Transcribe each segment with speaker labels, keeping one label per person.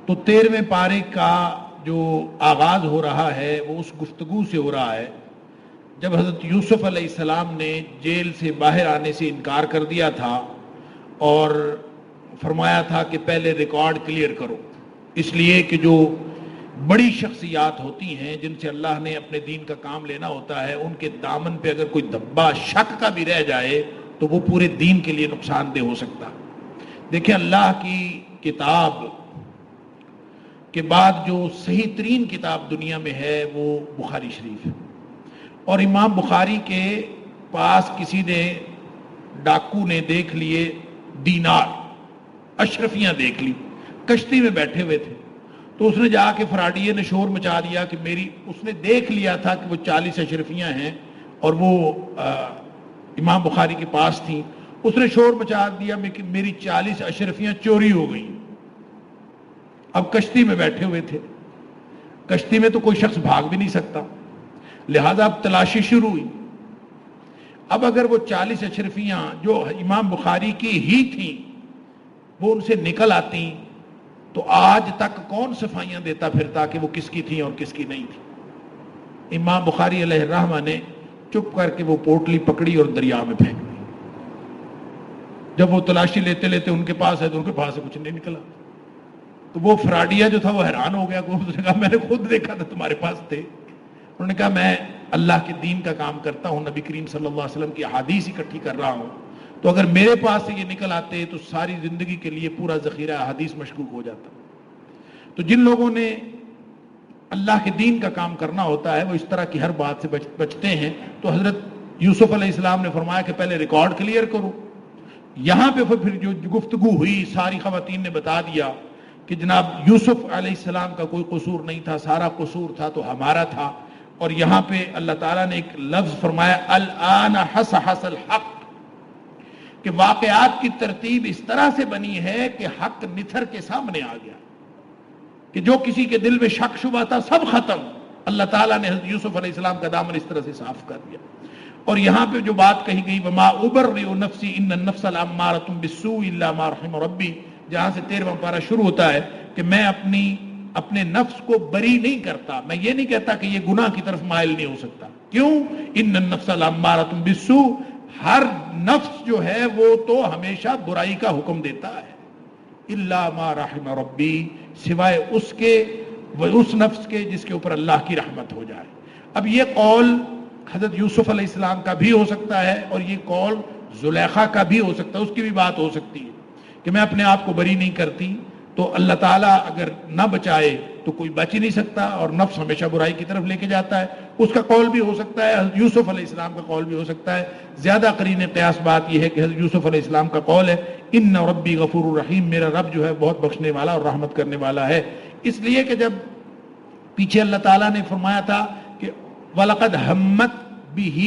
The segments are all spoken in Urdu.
Speaker 1: تو 13ویں پارے کا جو آغاز ہو رہا ہے وہ اس گفتگو سے ہو رہا ہے جب حضرت یوسف علیہ السلام نے جیل سے باہر آنے سے انکار کر دیا تھا اور فرمایا تھا کہ پہلے ریکارڈ کلیئر کرو، اس لیے کہ جو بڑی شخصیات ہوتی ہیں جن سے اللہ نے اپنے دین کا کام لینا ہوتا ہے، ان کے دامن پہ اگر کوئی دھبا شک کا بھی رہ جائے تو وہ پورے دین کے لیے نقصان دہ ہو سکتا۔ دیکھیں، اللہ کی کتاب کے بعد جو صحیح ترین کتاب دنیا میں ہے وہ بخاری شریف ہے، اور امام بخاری کے پاس کسی نے، ڈاکو نے دیکھ لیے دینار، اشرفیاں دیکھ لی، کشتی میں بیٹھے ہوئے تھے، تو اس نے جا کے فراڈیے نے شور مچا دیا کہ اس نے دیکھ لیا تھا کہ وہ 40 اشرفیاں ہیں اور وہ امام بخاری کے پاس تھیں، اس نے شور مچا دیا کہ میری 40 اشرفیاں چوری ہو گئیں۔ اب کشتی میں بیٹھے ہوئے تھے، کشتی میں تو کوئی شخص بھاگ بھی نہیں سکتا، لہذا اب تلاشی شروع ہوئی۔ اب اگر وہ 40 اشرفیاں جو امام بخاری کی ہی تھیں وہ ان سے نکل آتی تو آج تک کون صفائیاں دیتا پھرتا کہ وہ کس کی تھیں اور کس کی نہیں تھی۔ امام بخاری علیہ الرحمہ نے چپ کر کے وہ پوٹلی پکڑی اور دریا میں پھینک دی۔ جب وہ تلاشی لیتے لیتے ان کے پاس ہے تو ان کے پاس سے کچھ نہیں نکلا، تو وہ فراڈیا جو تھا وہ حیران ہو گیا، اس نے کہا میں نے خود دیکھا تھا تمہارے پاس تھے۔ انہوں نے کہا میں اللہ کے دین کا کام کرتا ہوں، نبی کریم صلی اللہ علیہ وسلم کی احادیث اکٹھی کر رہا ہوں، تو اگر میرے پاس سے یہ نکل آتے تو ساری زندگی کے لیے پورا ذخیرہ احادیث مشکوک ہو جاتا۔ تو جن لوگوں نے اللہ کے دین کا کام کرنا ہوتا ہے وہ اس طرح کی ہر بات سے بچتے ہیں۔ تو حضرت یوسف علیہ السلام نے فرمایا کہ پہلے ریکارڈ کلیئر کرو۔ یہاں پہ پھر جو گفتگو ہوئی ساری خواتین نے بتا دیا کہ جناب یوسف علیہ السلام کا کوئی قصور نہیں تھا، سارا قصور تھا تو ہمارا تھا۔ اور یہاں پہ اللہ تعالیٰ نے ایک لفظ فرمایا الآن حس حس الحق، کہ واقعات کی ترتیب اس طرح سے بنی ہے کہ حق نتھر کے سامنے آ گیا، کہ جو کسی کے دل میں شک شبہ تھا سب ختم۔ اللہ تعالیٰ نے حضرت یوسف علیہ السلام کا دامن اس طرح سے صاف کر دیا۔ اور یہاں پہ جو بات کہی گئی وما ابرئ نفسی ان النفس لامارۃ بالسوء الا ما رحم ربی، جہاں سے 13واں پارہ شروع ہوتا ہے کہ میں اپنے نفس کو بری نہیں کرتا، میں یہ نہیں کہتا کہ یہ گناہ کی طرف مائل نہیں ہو سکتا۔ کیوں؟ ان النفس لامارۃ بالسوء، ہر نفس جو ہے وہ تو ہمیشہ برائی کا حکم دیتا ہے، الا ما رحم ربی، سوائے اس نفس کے جس کے اوپر اللہ کی رحمت ہو جائے۔ اب یہ قول حضرت یوسف علیہ السلام کا بھی ہو سکتا ہے اور یہ قول زلیخا کا بھی ہو سکتا ہے، اس کی بھی بات ہو سکتی ہے کہ میں اپنے آپ کو بری نہیں کرتی، تو اللہ تعالیٰ اگر نہ بچائے تو کوئی بچ ہی نہیں سکتا، اور نفس ہمیشہ برائی کی طرف لے کے جاتا ہے۔ اس کا قول بھی ہو سکتا ہے، حضرت یوسف علیہ السلام کا قول بھی ہو سکتا ہے۔ زیادہ قرین قیاس بات یہ ہے کہ حضرت یوسف علیہ السلام کا قول ہے ان ربی غفور الرحیم، میرا رب جو ہے بہت بخشنے والا اور رحمت کرنے والا ہے۔ اس لیے کہ جب پیچھے اللہ تعالیٰ نے فرمایا تھا کہ وَلَقَدْ هَمَّتْ بِهِ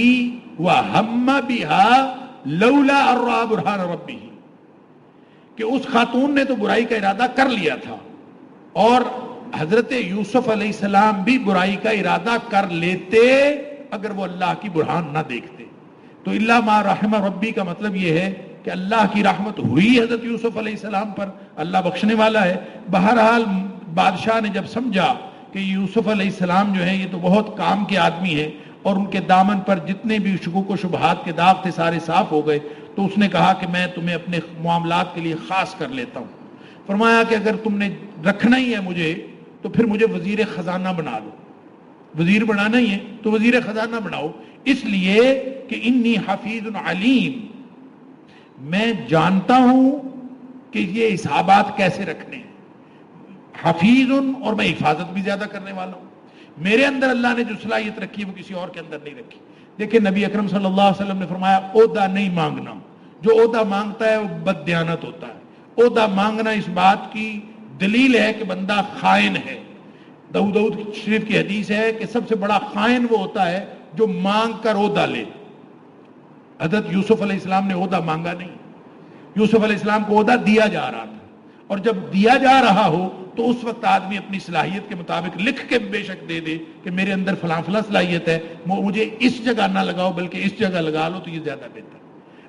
Speaker 1: وَهَمَّ بِهَا لَوْلَا أَن رَأَىٰ بُرْهَانَ رَبِّهِ، کہ اس خاتون نے تو برائی کا ارادہ کر لیا تھا، اور حضرت یوسف علیہ السلام بھی برائی کا ارادہ کر لیتے اگر وہ اللہ کی برہان نہ دیکھتے۔ تو الا ما رحم ربی کا مطلب یہ ہے کہ اللہ کی رحمت ہوئی حضرت یوسف علیہ السلام پر، اللہ بخشنے والا ہے۔ بہرحال بادشاہ نے جب سمجھا کہ یوسف علیہ السلام جو ہیں یہ تو بہت کام کے آدمی ہیں اور ان کے دامن پر جتنے بھی شکوک و شبہات کے داغ تھے سارے صاف ہو گئے، تو اس نے کہا کہ میں تمہیں اپنے معاملات کے لیے خاص کر لیتا ہوں۔ فرمایا کہ اگر تم نے رکھنا ہی ہے مجھے تو پھر مجھے وزیر خزانہ بنا دو، وزیر بنانا ہی ہے تو وزیر خزانہ بناؤ، اس لیے کہ انی حفیظ علیم، میں جانتا ہوں کہ یہ حسابات کیسے رکھنے ہیں، حفیظ، اور میں حفاظت بھی زیادہ کرنے والا ہوں۔ میرے اندر اللہ نے جو صلاحیت رکھی ہے وہ کسی اور کے اندر نہیں رکھی۔ دیکھیں نبی اکرم صلی اللہ علیہ وسلم نے فرمایا عہدہ نہیں مانگنا، جو عہدہ مانگتا ہے وہ بددیانت ہوتا ہے۔ عہدہ مانگنا اس بات کی دلیل ہے کہ بندہ خائن ہے۔ داؤد شریف کی حدیث ہے کہ سب سے بڑا خائن وہ ہوتا ہے جو مانگ کر عہدہ لے۔ حضرت یوسف علیہ السلام نے عہدہ مانگا نہیں، یوسف علیہ السلام کو عہدہ دیا جا رہا تھا، اور جب دیا جا رہا ہو تو اس وقت آدمی اپنی صلاحیت کے مطابق لکھ کے بے شک دے دے کہ میرے اندر فلاں فلاں صلاحیت ہے، مجھے اس جگہ نہ لگاؤ بلکہ اس جگہ لگا لو تو یہ زیادہ بہتر۔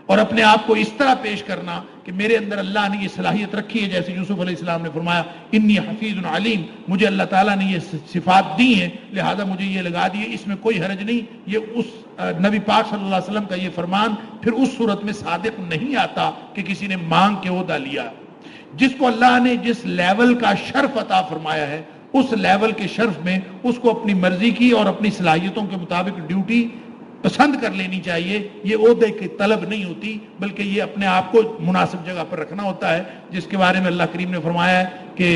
Speaker 1: اور اپنے آپ کو اس طرح پیش کرنا کہ میرے اندر اللہ نے یہ صلاحیت رکھی ہے، جیسے یوسف علیہ السلام نے فرمایا انی حفیظ علیم، مجھے اللہ تعالیٰ نے یہ صفات دی ہیں لہذا مجھے یہ لگا دیے، اس میں کوئی حرج نہیں۔ یہ اس نبی پاک صلی اللہ علیہ وسلم کا یہ فرمان پھر اس صورت میں صادق نہیں آتا کہ کسی نے مانگ کے عہدہ لیا۔ جس کو اللہ نے جس لیول کا شرف عطا فرمایا ہے اس لیول کے شرف میں اس کو اپنی مرضی کی اور اپنی صلاحیتوں کے مطابق ڈیوٹی پسند کر لینی چاہیے۔ یہ عہدے کی طلب نہیں ہوتی بلکہ یہ اپنے آپ کو مناسب جگہ پر رکھنا ہوتا ہے، جس کے بارے میں اللہ کریم نے فرمایا ہے کہ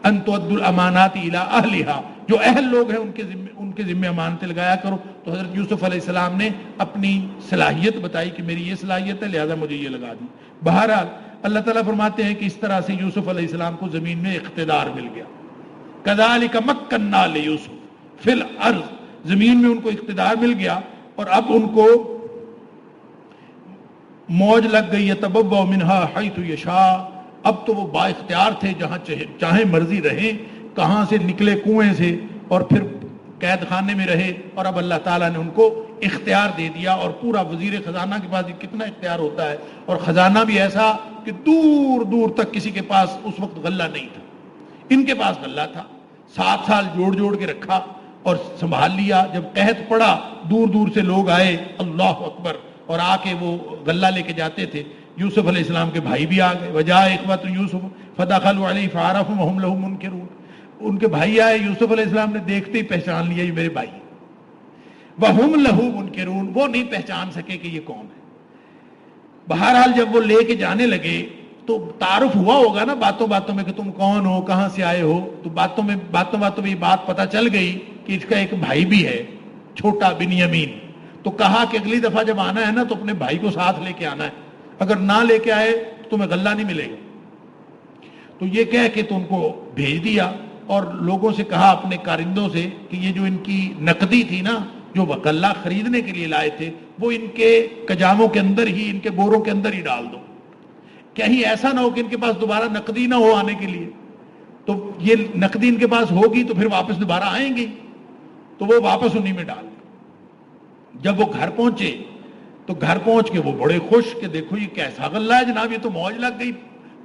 Speaker 1: ان تؤدوا الامانات الی اہلھا، جو اہل لوگ ہیں ان کے ذمہ امانتیں لگایا کرو۔ تو حضرت یوسف علیہ السلام نے اپنی صلاحیت بتائی کہ میری یہ صلاحیت ہے لہذا مجھے یہ لگا دی۔ بہرحال اللہ تعالیٰ فرماتے ہیں کہ اس طرح سے یوسف علیہ السلام کو زمین میں اقتدار مل گیا۔ کذالک مکننا لیوسف فی الارض، زمین میں ان کو اقتدار مل گیا اور اب ان کو موج لگ گئی، یتبوأ منہا حیث یشاء، اب تو وہ با اختیار تھے، جہاں چاہیں مرضی رہیں، کہاں سے نکلے کنویں سے اور پھر قید خانے میں رہے، اور اب اللہ تعالیٰ نے ان کو اختیار دے دیا۔ اور پورا وزیر خزانہ کے پاس کتنا اختیار ہوتا ہے، اور خزانہ بھی ایسا کہ دور دور تک کسی کے پاس اس وقت غلہ نہیں تھا، ان کے پاس غلہ تھا، 7 سال جوڑ جوڑ کے رکھا اور سنبھال لیا۔ جب قحط پڑا دور دور سے لوگ آئے، اللہ اکبر، اور آ کے وہ غلہ لے کے جاتے تھے۔ یوسف علیہ السلام کے بھائی بھی آ گئے، وجاء اخوۃ یوسف فدخلوا علیہ فعرفوا وهم له منکرون، ان کے بھائی آئے، یوسف علیہ السلام نے دیکھتے ہی پہچان لیا یہ میرے بھائی، وهم له منکرون، وہ نہیں پہچان سکے کہ یہ کون ہے۔ بہرحال جب وہ لے کے جانے لگے تو تعارف ہوا ہوگا نا باتوں باتوں میں کہ تم کون ہو، کہاں سے آئے ہو، تو باتوں باتوں میں یہ بات پتہ چل گئی کہ اس کا ایک بھائی بھی ہے چھوٹا بنیامین۔ تو کہا کہ اگلی دفعہ جب آنا ہے نا تو اپنے بھائی کو ساتھ لے کے آنا ہے، اگر نہ لے کے آئے تو تمہیں غلہ نہیں ملے گا۔ تو یہ کہہ کے تو ان کو بھیج دیا اور لوگوں سے کہا اپنے کارندوں سے کہ یہ جو ان کی نقدی تھی نا، جو غلہ خریدنے کے لیے لائے تھے، وہ ان کے کجاموں کے اندر ہی، ان کے بوروں کے اندر ہی ڈال دو، کہیں ایسا نہ ہو کہ ان کے پاس دوبارہ نقدی نہ ہو آنے کے لیے۔ تو یہ نقدی ان کے پاس ہوگی تو پھر واپس دوبارہ آئیں گی، تو وہ واپس انہی میں ڈال۔ جب وہ گھر پہنچے تو گھر پہنچ کے وہ بڑے خوش کہ دیکھو یہ کیسا غلہ ہے جناب، یہ تو موج لگ گئی،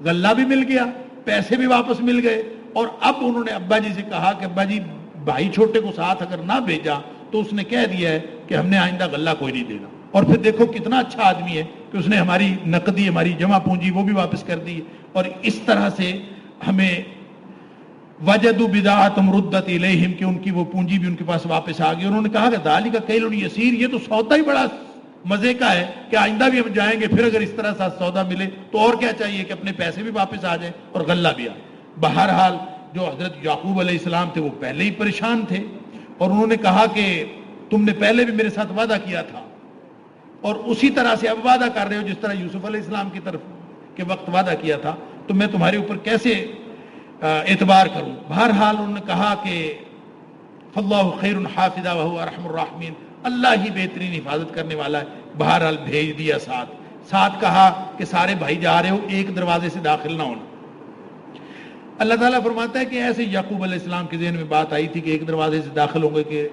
Speaker 1: غلہ بھی مل گیا، پیسے بھی واپس مل گئے۔ اور اب انہوں نے ابا جی سے کہا کہ ابا جی بھائی چھوٹے کو ساتھ اگر نہ بھیجا تو اس نے کہہ دیا ہے کہ ہم نے آئندہ غلہ کوئی نہیں دینا۔ اور پھر دیکھو کتنا اچھا آدمی ہے کہ اس نے ہماری نقدی، ہماری جمع پونجی وہ بھی واپس کر دی۔ اور اس طرح سے ہمیں وجدوا بضاعتهم ردت الیہم، کہ ان کی وہ پونجی بھی ان کے پاس واپس آ گئی۔ انہوں نے کہا کہ ذالک کیل یسیر، یہ تو سودا ہی بڑا مزے کا ہے کہ آئندہ بھی ہم جائیں گے، پھر اگر اس طرح سا سودا ملے تو اور کیا چاہیے کہ اپنے پیسے بھی واپس آ جائیں اور غلہ بھی آئے۔ بہرحال جو حضرت یعقوب علیہ السلام تھے وہ پہلے ہی پریشان تھے، اور انہوں نے کہا کہ تم نے پہلے بھی میرے ساتھ وعدہ کیا تھا اور اسی طرح سے اب وعدہ کر رہے ہو جس طرح یوسف علیہ السلام کی طرف کے وقت وعدہ کیا تھا، تو میں تمہارے اوپر کیسے اعتبار کروں۔ بہرحال انہوں نے کہا کہ فاللہ خیر حافظا وہو ارحم الراحمین، اللہ ہی بہترین حفاظت کرنے والا ہے۔ بہرحال بھیج دیا ساتھ کہا کہ سارے بھائی جا رہے ہو، ایک دروازے سے داخل نہ ہونا۔ اللہ تعالیٰ فرماتا ہے کہ ایسے یعقوب علیہ السلام کے ذہن میں بات آئی تھی کہ ایک دروازے سے داخل ہوں گے کہ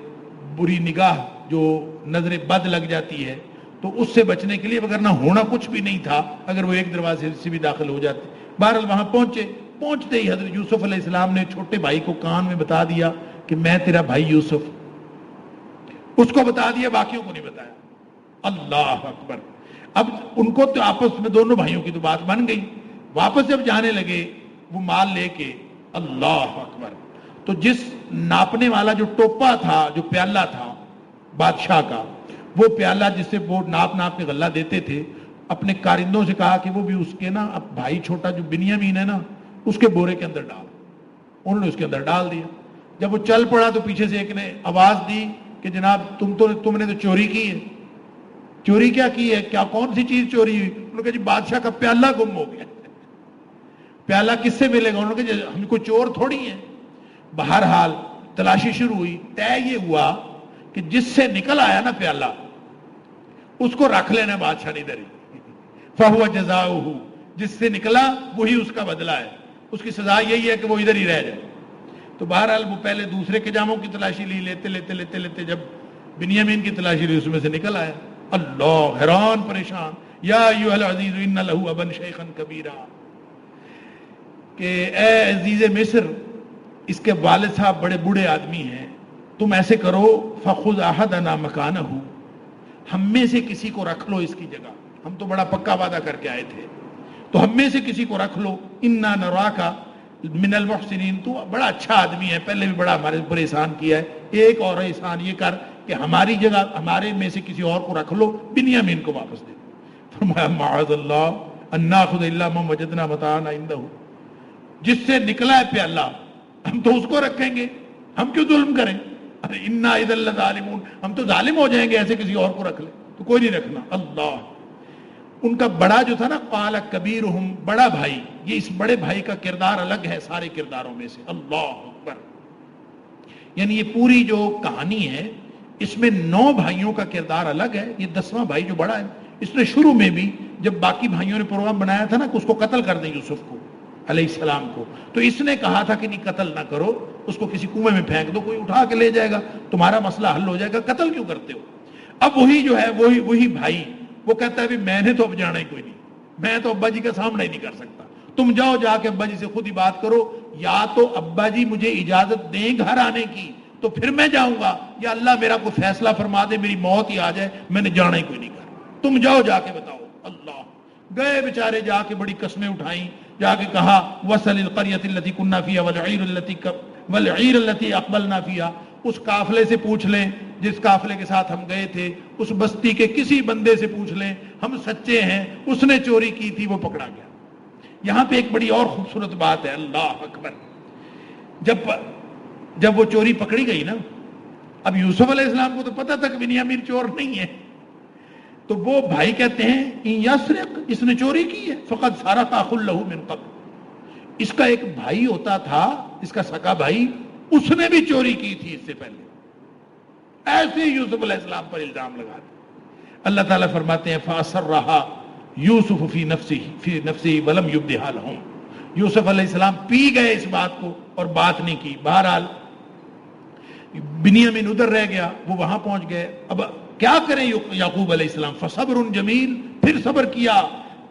Speaker 1: بری نگاہ جو نظر بد لگ جاتی ہے، تو اس سے بچنے کے لیے، وگرنہ ہونا کچھ بھی نہیں تھا اگر وہ ایک دروازے سے بھی داخل ہو جاتے۔ بہرحال وہاں پہنچتے ہی حضرت یوسف علیہ السلام نے چھوٹے بھائی کو کان میں بتا دیا کہ میں تیرا بھائی یوسف، اس کو بتا دیا، باقیوں کو نہیں بتایا۔ اللہ اکبر۔ اب ان کو تو آپس میں دونوں بھائیوں کی تو بات بن گئی۔ واپس جب جانے لگے وہ مال لے کے، اللہ اکبر، تو جس ناپنے والا جو ٹوپا تھا، جو پیالہ تھا بادشاہ کا، وہ پیالہ جس سے وہ ناپ کے غلہ دیتے تھے، اپنے کارندوں سے کہا کہ وہ بھی اس کے نا اب بھائی چھوٹا جو بنیامین ہے نا، اس کے بورے کے اندر ڈال۔ انہوں نے اس کے اندر ڈال دیا۔ جب وہ چل پڑا تو پیچھے سے ایک نے آواز دی کہ جناب تم نے تو چوری کی ہے۔ چوری کیا کی ہے؟ کیا کون سی چیز چوری ہوئی؟ انہوں نے کہا جی بادشاہ کا پیالہ گم ہو گیا۔ پیالہ کس سے ملے گا؟ انہوں نے کہا جی ہم کوئی چور تھوڑی ہیں۔ بہرحال تلاشی شروع ہوئی، طے یہ ہوا کہ جس سے نکل آیا نا پیالہ اس کو رکھ لینا بادشاہ نے ادھر ہی، فَهُوَ جَزَاؤُهُ، جس سے نکلا وہی اس کا بدلہ ہے، اس کی سزا یہی ہے کہ وہ ادھر ہی رہ جائے۔ تو بہرحال وہ پہلے دوسرے کے جاموں کی تلاشی لی، لیتے جب بنیامین کی تلاشی لی اس میں سے نکل آیا۔ اللہ حیران پریشان یا ایھا العزیز ان لہ ابا شیخا کبیرا، کہ اے عزیز مصر، اس کے والد صاحب بڑے بوڑھے آدمی ہیں، تم ایسے کرو فخذ احدنا مکانہ، ہم میں سے کسی کو رکھ لو اس کی جگہ، ہم تو بڑا پکا وعدہ کر کے آئے تھے، تو ہم میں سے کسی کو رکھ لو، انا نراک من المحسنین، تو بڑا اچھا آدمی ہے، پہلے بھی بڑا ہمارے اوپر احسان کیا ہے، ایک اور احسان یہ کر کہ ہماری جگہ ہمارے میں سے کسی اور کو رکھ لو، بنیامین کو واپس دے دو۔ فرمایا معاذ اللہ ان ناخذ الا من وجدنا متاعنا عنده، جس سے نکلا ہے پیالہ ہم تو اس کو رکھیں گے، ہم کیوں ظلم کریں؟ ارے انا اذا لظالمون، ہم تو ظالم ہو جائیں گے ایسے کسی اور کو رکھ لیں، تو کوئی نہیں رکھنا۔ اللہ، ان کا بڑا جو تھا نا، قال کبیرہم، بڑا بھائی، یہ اس بڑے بھائی کا کردار الگ ہے سارے کرداروں میں سے، اللہ اکبر۔ یعنی یہ پوری جو کہانی ہے اس میں 9 بھائیوں کا کردار الگ ہے، یہ 10واں بھائی جو بڑا ہے، اس نے شروع میں بھی جب باقی بھائیوں نے پروگرام بنایا تھا نا کہ اس کو قتل کر دیں یوسف کو علیہ السلام کو، تو اس نے کہا تھا کہ نہیں قتل نہ کرو، اس کو کسی کنویں میں پھینک دو، کوئی اٹھا کے لے جائے گا، تمہارا مسئلہ حل ہو جائے گا، قتل کیوں کرتے ہو؟ اب وہی جو ہے وہی بھائی وہ کہتا ہے میں نے تو اب جانا ہی کوئی نہیں، میں تو ابا جی کا سامنا ہی نہیں کر سکتا، تم جاؤ جا کے ابا جی سے خود ہی بات کرو، یا تو ابا جی مجھے اجازت دیں گھر آنے کی تو پھر میں جاؤں گا، یا اللہ میرا کوئی فیصلہ فرما دے، میری موت ہی آ جائے، میں نے جانا ہی کوئی نہیں کر، تم جاؤ جا کے بتاؤ۔ اللہ، گئے بیچارے، جا کے بڑی قسمیں اٹھائیں، جا کے کہا وصل القریۃ التي كنا فيها والعیر التي اقبلنا فيها، اس قافلے سے پوچھ لیں جس قافلے کے ساتھ ہم گئے تھے، اس بستی کے کسی بندے سے پوچھ لیں، ہم سچے ہیں، اس نے چوری کی تھی، وہ پکڑا گیا۔ یہاں پہ ایک بڑی اور خوبصورت بات ہے، اللہ اکبر، جب وہ چوری پکڑی گئی نا، اب یوسف علیہ السلام کو تو پتہ تھا کہ بنیامین چور نہیں ہے، تو وہ بھائی کہتے ہیں ان یسرق، اس نے چوری کی ہے، فقد سرق اخ له من قبل، اس کا ایک بھائی ہوتا تھا، اس کا سگا بھائی، اس نے بھی چوری کی تھی اس سے پہلے، ایسے ہی یوسف علیہ السلام پر الزام لگا دیا۔ اللہ تعالیٰ فرماتے ہیں فَأَسَرَّهَا يُوسُفُ فِي نَفْسِهِ وَلَمْ يُبْدِهَا لَهُمْ، یوسف علیہ السلام پی گئے اس بات کو اور بات نہیں کی۔ بہرحال بنیامین ادھر رہ گیا، وہ وہاں پہنچ گئے، اب کیا کریں یعقوب علیہ السلام؟ فصبر جمیل، پھر صبر کیا،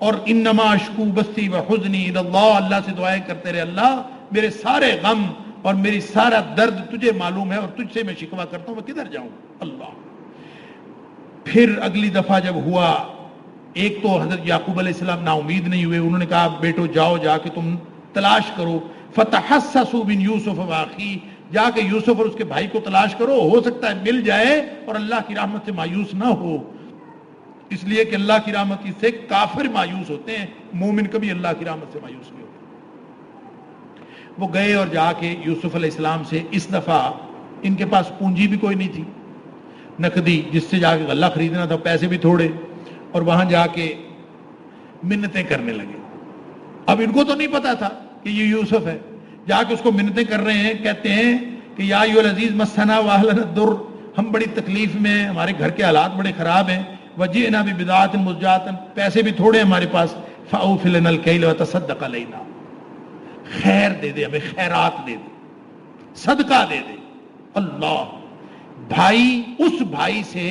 Speaker 1: اور انما اشکو بثی وحزنی الی اللہ، اللہ سے دعائیں کرتے رہے، اللہ میرے سارے غم اور میری سارا درد تجھے معلوم ہے، اور تجھ سے میں شکوہ کرتا ہوں، میں کدھر جاؤں؟ اللہ۔ پھر اگلی دفعہ جب ہوا، ایک تو حضرت یعقوب علیہ السلام نا امید نہیں ہوئے، انہوں نے کہا بیٹو جاؤ، جا کے تم تلاش کرو، فتحسسوا من یوسف واخیہ، جا کے یوسف اور اس کے بھائی کو تلاش کرو، ہو سکتا ہے مل جائے اور اللہ کی رحمت سے مایوس نہ ہو، اس لیے کہ اللہ کی رحمت سے کافر مایوس ہوتے ہیں، مومن کبھی اللہ کی رحمت سے مایوس نہیں ہوتے۔ وہ گئے اور جا کے یوسف علیہ السلام سے، اس دفعہ ان کے پاس پونجی بھی کوئی نہیں تھی نقدی جس سے جا کے غلہ خریدنا تھا، پیسے بھی تھوڑے، اور وہاں جا کے منتیں کرنے لگے۔ اب ان کو تو نہیں پتا تھا کہ یہ یوسف ہے، جا کے اس کو منتیں کر رہے ہیں، کہتے ہیں کہ یا ایھا العزیز مسنا واہلنا الضر، ہم بڑی تکلیف میں ہیں، ہمارے گھر کے حالات بڑے خراب ہیں، وجئنا ببضاعۃ مزجاۃ، پیسے بھی تھوڑے ہمارے پاس، فاوف لنا الکیل وتصدق علینا، خیر دے دے، ہمیں خیرات دے دے، صدقہ دے دے۔ اللہ، بھائی اس بھائی سے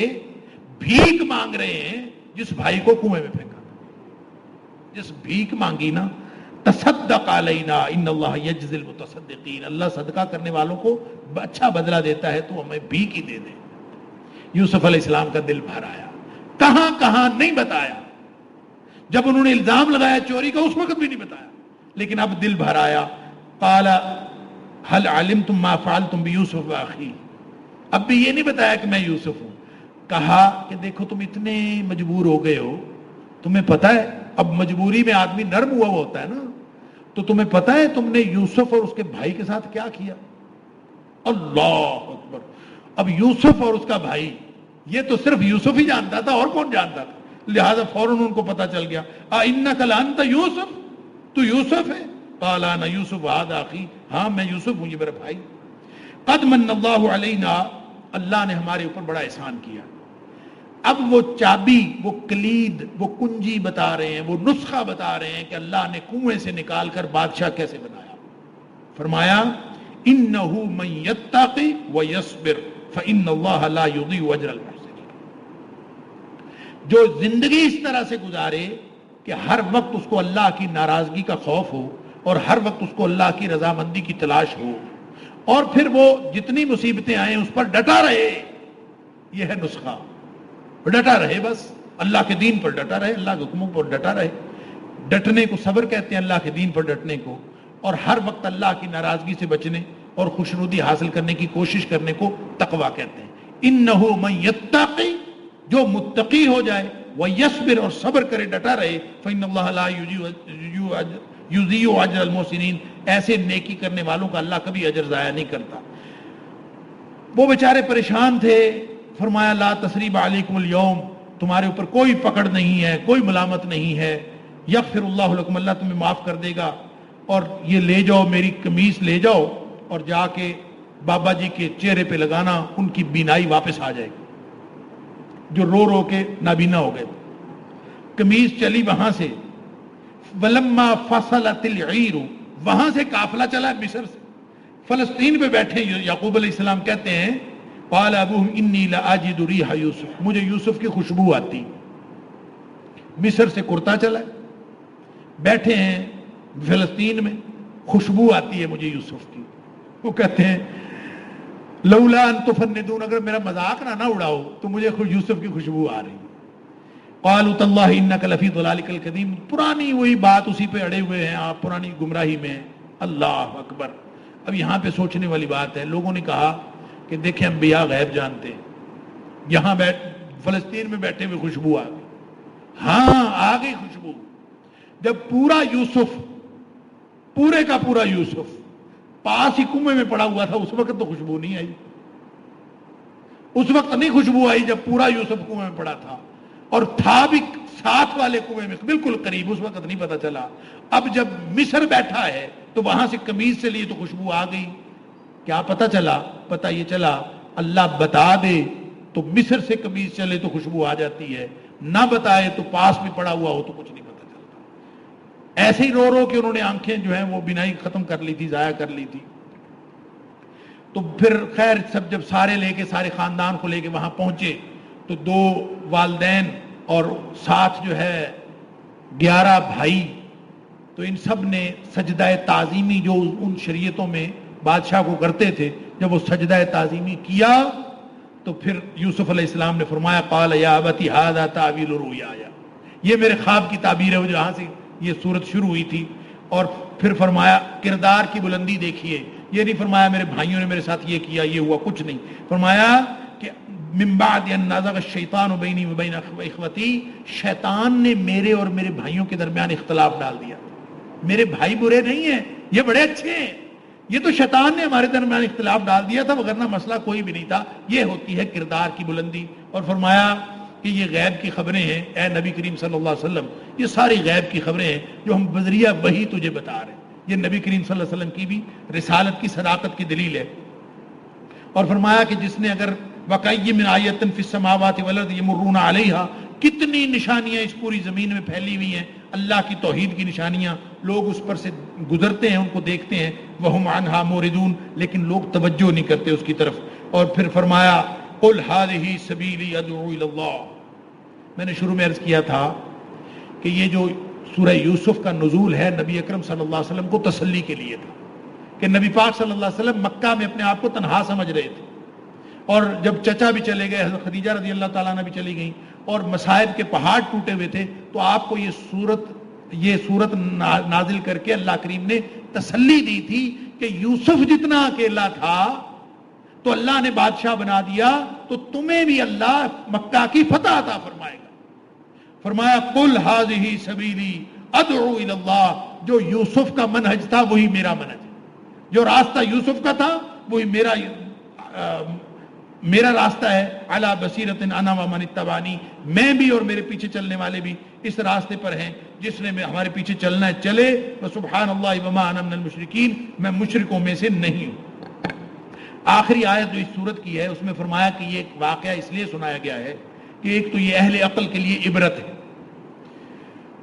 Speaker 1: بھیک مانگ رہے ہیں جس بھائی کو کنویں میں پھینکا، جس بھیک مانگی نا، تصدق علینا ان اللہ یجزی المتصدقین، اللہ صدقہ کرنے والوں کو اچھا بدلہ دیتا ہے، تو ہمیں بھیک ہی دے دے۔ یوسف علیہ السلام کا دل بھر آیا، کہاں کہاں نہیں بتایا، جب انہوں نے الزام لگایا چوری کا اس وقت بھی نہیں بتایا، لیکن اب دل بھر آیا۔ قال هل علمتم ما فعلتم بيوسف واخی، اب بھی یہ نہیں بتایا کہ میں یوسف ہوں، کہا کہ دیکھو تم اتنے مجبور ہو گئے ہو، تمہیں پتہ ہے، اب مجبوری میں آدمی نرم ہوا ہوتا ہے نا، تو تمہیں پتہ ہے تم نے یوسف اور اس کے بھائی کے ساتھ کیا کیا؟ اللہ اکبر۔ اب یوسف اور اس کا بھائی، یہ تو صرف یوسف ہی جانتا تھا، اور کون جانتا تھا؟ لہذا فوراً ان کو پتہ چل گیا، اِنَّكَ لَأَنْتَ یوسف، تو یوسف ہے؟ قال انا یوسف وهذا اخی، ہاں میں یوسف ہوں، یہ میرا بھائی۔ قد من اللہ علینا، اللہ نے ہمارے اوپر بڑا احسان کیا۔ اب وہ چابی، وہ کلید، وہ کنجی بتا رہے ہیں، وہ نسخہ بتا رہے ہیں کہ اللہ نے کنویں سے نکال کر بادشاہ کیسے بنایا۔ فرمایا انہ من یتقی ویصبر فان اللہ لا یضیع اجر المحسنین، جو زندگی اس طرح سے گزارے کہ ہر وقت اس کو اللہ کی ناراضگی کا خوف ہو اور ہر وقت اس کو اللہ کی رضامندی کی تلاش ہو، اور پھر وہ جتنی مصیبتیں آئیں اس پر ڈٹا رہے. یہ ہے نسخہ، ڈٹا رہے، بس اللہ کے دین پر ڈٹا رہے، اللہ کے حکموں پر ڈٹا رہے. ڈٹنے کو صبر کہتے ہیں، اللہ کے دین پر ڈٹنے کو، اور ہر وقت اللہ کی ناراضگی سے بچنے اور خوشنودی حاصل کرنے کی کوشش کرنے کو تقویٰ کہتے ہیں. انہ من یتقی، جو متقی ہو جائے، ویصبر، اور صبر کرے، ڈٹا رہے، فإن اللہ لا یضیع اجر المحسنین، ایسے نیکی کرنے والوں کا اللہ کبھی اجر ضائع نہیں کرتا. وہ بیچارے پریشان تھے. فرمایا لا تثریب علیکم اليوم، تمہارے اوپر کوئی پکڑ نہیں ہے، کوئی ملامت نہیں ہے. یغفر اللہ لکم، اللہ تمہیں معاف کر دے گا. اور یہ لے جاؤ، میری قمیص لے جاؤ اور جا کے بابا جی کے چہرے پہ لگانا، ان کی بینائی واپس آ جائے گی، جو رو رو کے نابینا ہو گئے. قمیص چلی وہاں سے. ولما فصلت العیر، وہاں سے قافلہ چلا مصر سے، فلسطین پہ بیٹھے. یعقوب علیہ السلام کہتے ہیں قال ابوہم انی لاجد ریح یوسف، مجھے یوسف کی خوشبو آتی. مصر سے کرتا چلا ہے، بیٹھے ہیں فلسطین میں، خوشبو آتی ہے مجھے یوسف کی. وہ کہتے ہیں لولا ان تفندون، اگر میرا مذاق نہ اڑاؤ تو مجھے یوسف کی خوشبو آ رہی. قالوا تاللہ انک لفی ضلالک القدیم، پرانی وہی بات، اسی پہ اڑے ہوئے ہیں آپ، پرانی گمراہی میں. اللہ اکبر. اب یہاں پہ سوچنے والی بات ہے. لوگوں نے کہا کہ دیکھیں انبیاء غیب جانتے ہیں، یہاں فلسطین میں بیٹھے ہوئے خوشبو آ گئی. ہاں آ گئی خوشبو. جب پورا یوسف، پورے کا پورا یوسف پاس ہی کنویں میں پڑا ہوا تھا، اس وقت تو خوشبو نہیں آئی. اس وقت نہیں خوشبو آئی جب پورا یوسف کنویں میں پڑا تھا، اور تھا بھی ساتھ والے کنویں میں بالکل قریب، اس وقت نہیں پتا چلا. اب جب مصر بیٹھا ہے تو وہاں سے قمیص سے لیے تو خوشبو آ گئی. کیا پتا چلا؟ پتا یہ چلا اللہ بتا دے تو مصر سے قمیص چلے تو خوشبو آ جاتی ہے، نہ بتائے تو پاس میں پڑا ہوا ہو تو کچھ نہیں پتا چلتا. ایسے ہی رو رو کے انہوں نے آنکھیں جو ہیں وہ بینائی ختم کر لی تھی، ضائع کر لی تھی. تو پھر خیر سب جب سارے لے کے، سارے خاندان کو لے کے وہاں پہنچے تو 2 والدین اور ساتھ جو ہے 11 بھائی، تو ان سب نے سجدہ تعظیمی جو ان شریعتوں میں بادشاہ کو کرتے تھے، جب وہ سجدہ تعظیمی کیا تو پھر یوسف علیہ السلام نے فرمایا قال یا ابتی ھذا تاویل رؤیایا، یہ میرے خواب کی تعبیر ہے. وہ جہاں سے یہ صورت شروع ہوئی تھی. اور پھر فرمایا کردار کی بلندی دیکھیے. یہ نہیں فرمایا میرے بھائیوں نے میرے ساتھ یہ کیا، یہ ہوا، کچھ نہیں. فرمایا کہ من بعد ان نزغ الشیطان بینی و بین اخوتی، شیطان نے میرے اور میرے بھائیوں کے درمیان اختلاف ڈال دیا. میرے بھائی برے نہیں ہیں، یہ بڑے اچھے ہیں، یہ تو شیطان نے ہمارے درمیان اختلاف ڈال دیا تھا، وگرنہ مسئلہ کوئی بھی نہیں تھا. یہ ہوتی ہے کردار کی بلندی. اور فرمایا کہ یہ غیب کی خبریں ہیں اے نبی کریم صلی اللہ علیہ وسلم، یہ ساری غیب کی خبریں ہیں جو ہم بذریعہ وحی تجھے بتا رہے ہیں. یہ نبی کریم صلی اللہ علیہ وسلم کی بھی رسالت کی صداقت کی دلیل ہے. اور فرمایا کہ جس نے اگر وَكَأَيٍّ مِّنْ آیَةٍ فِي السَّمَاوَاتِ وَالْأَرْضِ يَمُرُّونَ عَلَيْهَا، کتنی نشانیاں اس پوری زمین میں پھیلی ہوئی ہیں، اللہ کی توحید کی نشانیاں، لوگ اس پر سے گزرتے ہیں، ان کو دیکھتے ہیں. وَهُمْ عَنْهَا مُورِدُونَ، لیکن لوگ توجہ نہیں کرتے اس کی طرف. اور پھر فرمایا قُلْ هَٰذِهِ سَبِيلِي أَدْعُو إِلَى اللَّهِ. میں نے شروع میں عرض کیا تھا کہ یہ جو سورہ یوسف کا نزول ہے نبی اکرم صلی اللہ علیہ وسلم کو تسلی کے لیے تھا کہ نبی پاک صلی اللہ علیہ وسلم مکہ میں اپنے آپ کو تنہا سمجھ رہے تھے. اور جب چچا بھی چلے گئے، حضرت خدیجہ رضی اللہ تعالیٰ عنہ بھی چلی گئیں، اور مصائب کے پہاڑ ٹوٹے ہوئے تھے، تو آپ کو یہ صورت نازل کر کے اللہ کریم نے تسلی دی تھی کہ یوسف جتنا اکیلا تھا تو اللہ نے بادشاہ بنا دیا، تو تمہیں بھی اللہ مکہ کی فتح عطا فرمائے گا. فرمایا قل ھذہ سبیلی ادعو الی اللہ، جو یوسف کا منہج تھا وہی میرا منہج ہے، جو راستہ یوسف کا تھا وہی میرا راستہ ہے. علی بصیرۃ انا ومن اتبعنی، میں بھی اور میرے پیچھے چلنے والے بھی اس راستے پر ہیں. جس نے ہمارے پیچھے چلنا ہے چلے. وسبحان اللہ وما انا من المشرکین، میں مشرکوں میں سے نہیں ہوں. آخری آیت جو اس صورت کی ہے اس میں فرمایا کہ یہ ایک واقعہ اس لیے سنایا گیا ہے کہ ایک تو یہ اہل عقل کے لیے عبرت ہے،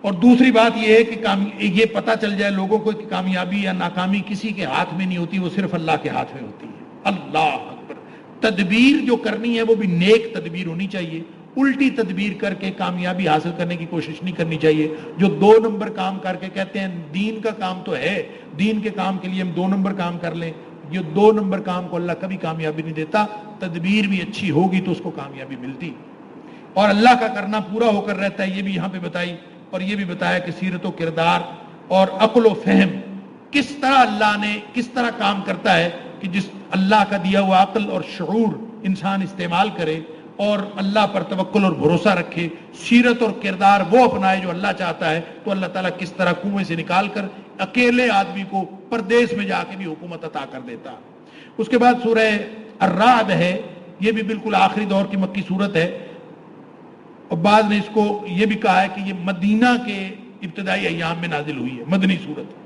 Speaker 1: اور دوسری بات یہ ہے کہ یہ پتہ چل جائے لوگوں کو کہ کامیابی یا ناکامی کسی کے ہاتھ میں نہیں ہوتی، وہ صرف اللہ کے ہاتھ میں ہوتی ہے. اللہ اکبر. تدبیر جو کرنی ہے وہ بھی نیک تدبیر ہونی چاہیے، الٹی تدبیر کر کے کامیابی حاصل کرنے کی کوشش نہیں کرنی چاہیے. جو 2 نمبر کام کر کے کہتے ہیں دین کا کام تو ہے، دین کے کام کے لیے ہم 2 نمبر کام کر لیں، یہ 2 نمبر کام کو اللہ کبھی کامیابی نہیں دیتا. تدبیر بھی اچھی ہوگی تو اس کو کامیابی ملتی، اور اللہ کا کرنا پورا ہو کر رہتا ہے. یہ بھی یہاں پہ بتائی، اور یہ بھی بتایا کہ سیرت و کردار اور عقل و فہم کس طرح اللہ نے کس طرح کام کرتا ہے کہ جس اللہ کا دیا ہوا عقل اور شعور انسان استعمال کرے اور اللہ پر توکل اور بھروسہ رکھے، سیرت اور کردار وہ اپنائے جو اللہ چاہتا ہے، تو اللہ تعالیٰ کس طرح کنویں سے نکال کر اکیلے آدمی کو پردیس میں جا کے بھی حکومت عطا کر دیتا. اس کے بعد سورہ الرعد ہے، یہ بھی بالکل آخری دور کی مکی صورت ہے، اور بعض نے اس کو یہ بھی کہا ہے کہ یہ مدینہ کے ابتدائی ایام میں نازل ہوئی ہے، مدنی صورت.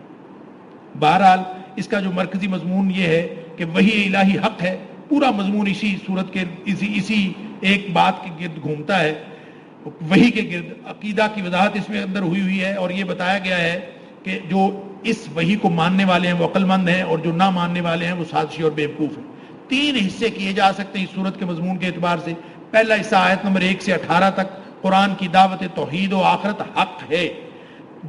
Speaker 1: بہرحال اس کا جو مرکزی مضمون یہ ہے کہ وحی الہی حق ہے. پورا مضمون اسی صورت کے اسی ایک بات کے گرد گھومتا ہے، وحی کے گرد. عقیدہ کی وضاحت اس میں اندر ہوئی ہے، اور یہ بتایا گیا ہے کہ جو اس وحی کو ماننے والے ہیں وہ عقل مند ہیں، اور جو نہ ماننے والے ہیں وہ سازشی اور بیوقوف ہیں. 3 حصے کیے جا سکتے ہیں اس صورت کے مضمون کے اعتبار سے. پہلا حصہ آیت نمبر 1 سے 18 تک قرآن کی دعوت توحید و آخرت حق ہے.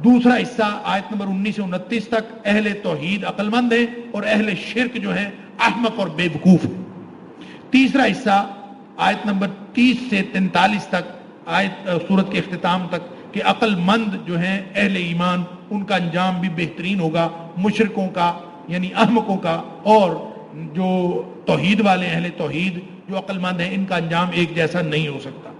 Speaker 1: دوسرا حصہ آیت نمبر 19 سے 29 تک اہل توحید عقل مند ہیں اور اہل شرک جو ہیں احمق اور بے وقوف ہیں. تیسرا حصہ آیت نمبر 30 سے 43 تک سورت کے اختتام تک کہ عقل مند جو ہیں اہل ایمان ان کا انجام بھی بہترین ہوگا مشرکوں کا یعنی احمقوں کا، اور جو توحید والے اہل توحید جو عقل مند ہیں ان کا انجام ایک جیسا نہیں ہو سکتا.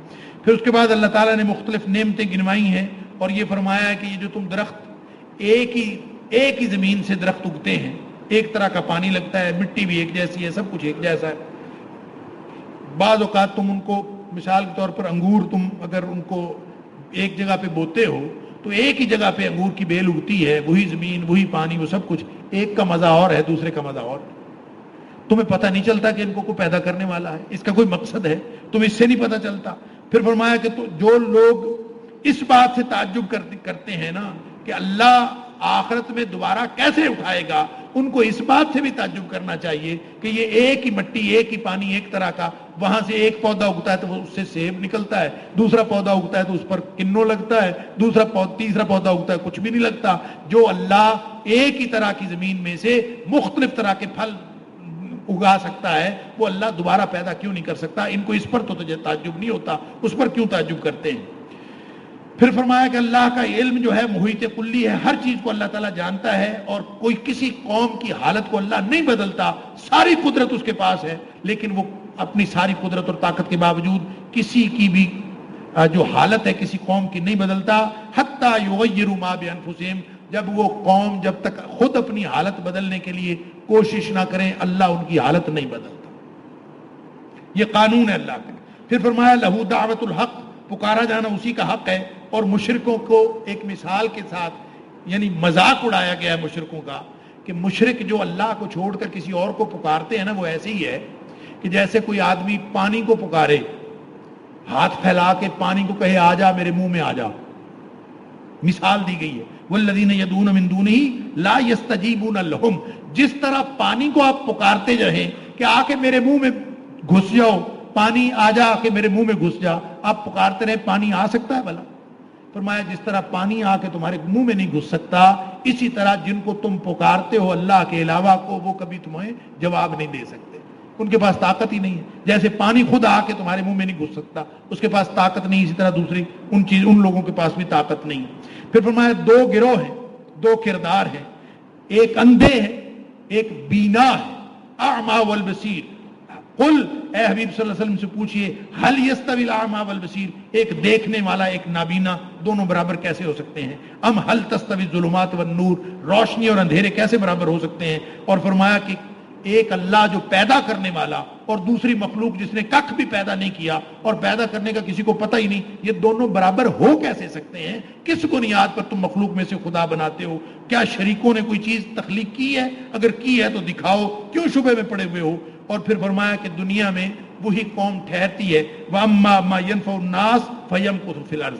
Speaker 1: پھر اس کے بعد اللہ تعالیٰ نے مختلف نعمتیں گنوائی ہیں اور یہ فرمایا ہے کہ یہ جو تم درخت ایک ہی زمین سے درخت اگتے ہیں، ایک طرح کا پانی لگتا ہے، مٹی بھی ایک جیسی ہے، سب کچھ ایک جیسا ہے. بعض اوقات تم ان کو مثال کے طور پر انگور تم اگر ان کو ایک جگہ پہ بوتے ہو تو ایک ہی جگہ پہ انگور کی بیل اگتی ہے، وہی زمین وہی پانی وہ سب کچھ، ایک کا مزہ اور ہے دوسرے کا مزہ اور. تمہیں پتہ نہیں چلتا کہ ان کو کوئی پیدا کرنے والا ہے، اس کا کوئی مقصد ہے، تمہیں اس سے نہیں پتہ چلتا. پھر فرمایا کہ جو لوگ اس بات سے تعجب کرتے ہیں نا کہ اللہ آخرت میں دوبارہ کیسے اٹھائے گا، ان کو اس بات سے بھی تعجب کرنا چاہیے کہ یہ ایک ہی مٹی ایک ہی پانی ایک طرح کا، وہاں سے ایک پودا اگتا ہے تو اس سے سیب نکلتا ہے، دوسرا پودا اگتا ہے تو اس پر کنو لگتا ہے، تیسرا پودا اگتا ہے کچھ بھی نہیں لگتا. جو اللہ ایک ہی طرح کی زمین میں سے مختلف طرح کے پھل اگا سکتا ہے وہ اللہ دوبارہ پیدا کیوں نہیں کر سکتا؟ ان کو اس پر تو تعجب نہیں ہوتا، اس پر کیوں تعجب کرتے ہیں؟ پھر فرمایا کہ اللہ کا علم جو ہے محیط کلی ہے، ہر چیز کو اللہ تعالیٰ جانتا ہے، اور کوئی کسی قوم کی حالت کو اللہ نہیں بدلتا، ساری قدرت اس کے پاس ہے، لیکن وہ اپنی ساری قدرت اور طاقت کے باوجود کسی کی بھی جو حالت ہے کسی قوم کی نہیں بدلتا. حتی یغیروا ما بانفسہم، جب وہ قوم جب تک خود اپنی حالت بدلنے کے لیے کوشش نہ کریں اللہ ان کی حالت نہیں بدلتا. یہ قانون ہے اللہ کا. پھر فرمایا لہو دعوت الحق، پکارا جانا اسی کا حق ہے. اور مشرکوں کو ایک مثال کے ساتھ یعنی مذاق اڑایا گیا ہے مشرکوں کا کہ مشرک جو اللہ کو چھوڑ کر کسی اور کو پکارتے ہیں نا، وہ ایسے ہی ہے کہ جیسے کوئی آدمی پانی کو پکارے، ہاتھ پھیلا کے پانی کو کہے آ جا میرے منہ میں آ جا. مثال دی گئی ہے والذین یدعون من دونہ لا یستجیبون لہم، جس طرح پانی کو آپ پکارتے رہیں کہ آ کے میرے منہ میں گھس جاؤ، پانی آ جا کے میرے منہ میں گھس جا، آپ پکارتے رہے پانی آ سکتا ہے بھلا؟ فرمایا جس طرح پانی آ کے تمہارے منہ میں نہیں گھس سکتا، اسی طرح جن کو تم پکارتے ہو اللہ کے علاوہ کو وہ کبھی تمہیں جواب نہیں دے سکتے، ان کے پاس طاقت ہی نہیں ہے. جیسے پانی خود آ کے تمہارے منہ میں نہیں گھس سکتا، اس کے پاس طاقت نہیں، اسی طرح دوسری ان لوگوں کے پاس بھی طاقت نہیں. پھر فرمایا 2 گروہ ہیں، 2 کردار ہیں، ایک اندھے ہے ایک بینا ہے. اعمیٰ والبصیر، قل اے حبیب صلی اللہ علیہ وسلم سے پوچھئے هل يستوي الاعمى والبصیر، ایک دیکھنے والا ایک نابینا دونوں برابر کیسے ہو سکتے ہیں؟ ام هل تستوي الظلمات والنور، روشنی اور اندھیرے کیسے برابر ہو سکتے ہیں؟ اور فرمایا کہ ایک اللہ جو پیدا کرنے والا اور دوسری مخلوق جس نے کخ بھی پیدا نہیں کیا اور پیدا کرنے کا کسی کو پتہ ہی نہیں، یہ دونوں برابر ہو کیسے سکتے ہیں؟ کس بنیاد پر تم مخلوق میں سے خدا بناتے ہو؟ کیا شریکوں نے کوئی چیز تخلیق کی ہے؟ اگر کی ہے تو دکھاؤ، کیوں شبہ میں پڑے ہوئے ہو؟ اور پھر فرمایا کہ دنیا میں وہی قوم ٹھہرتی ہے وَأَمَّا مَا يَنْفَعُ النَّاسَ فَيَمْكُثُ فِي الْأَرْضِ،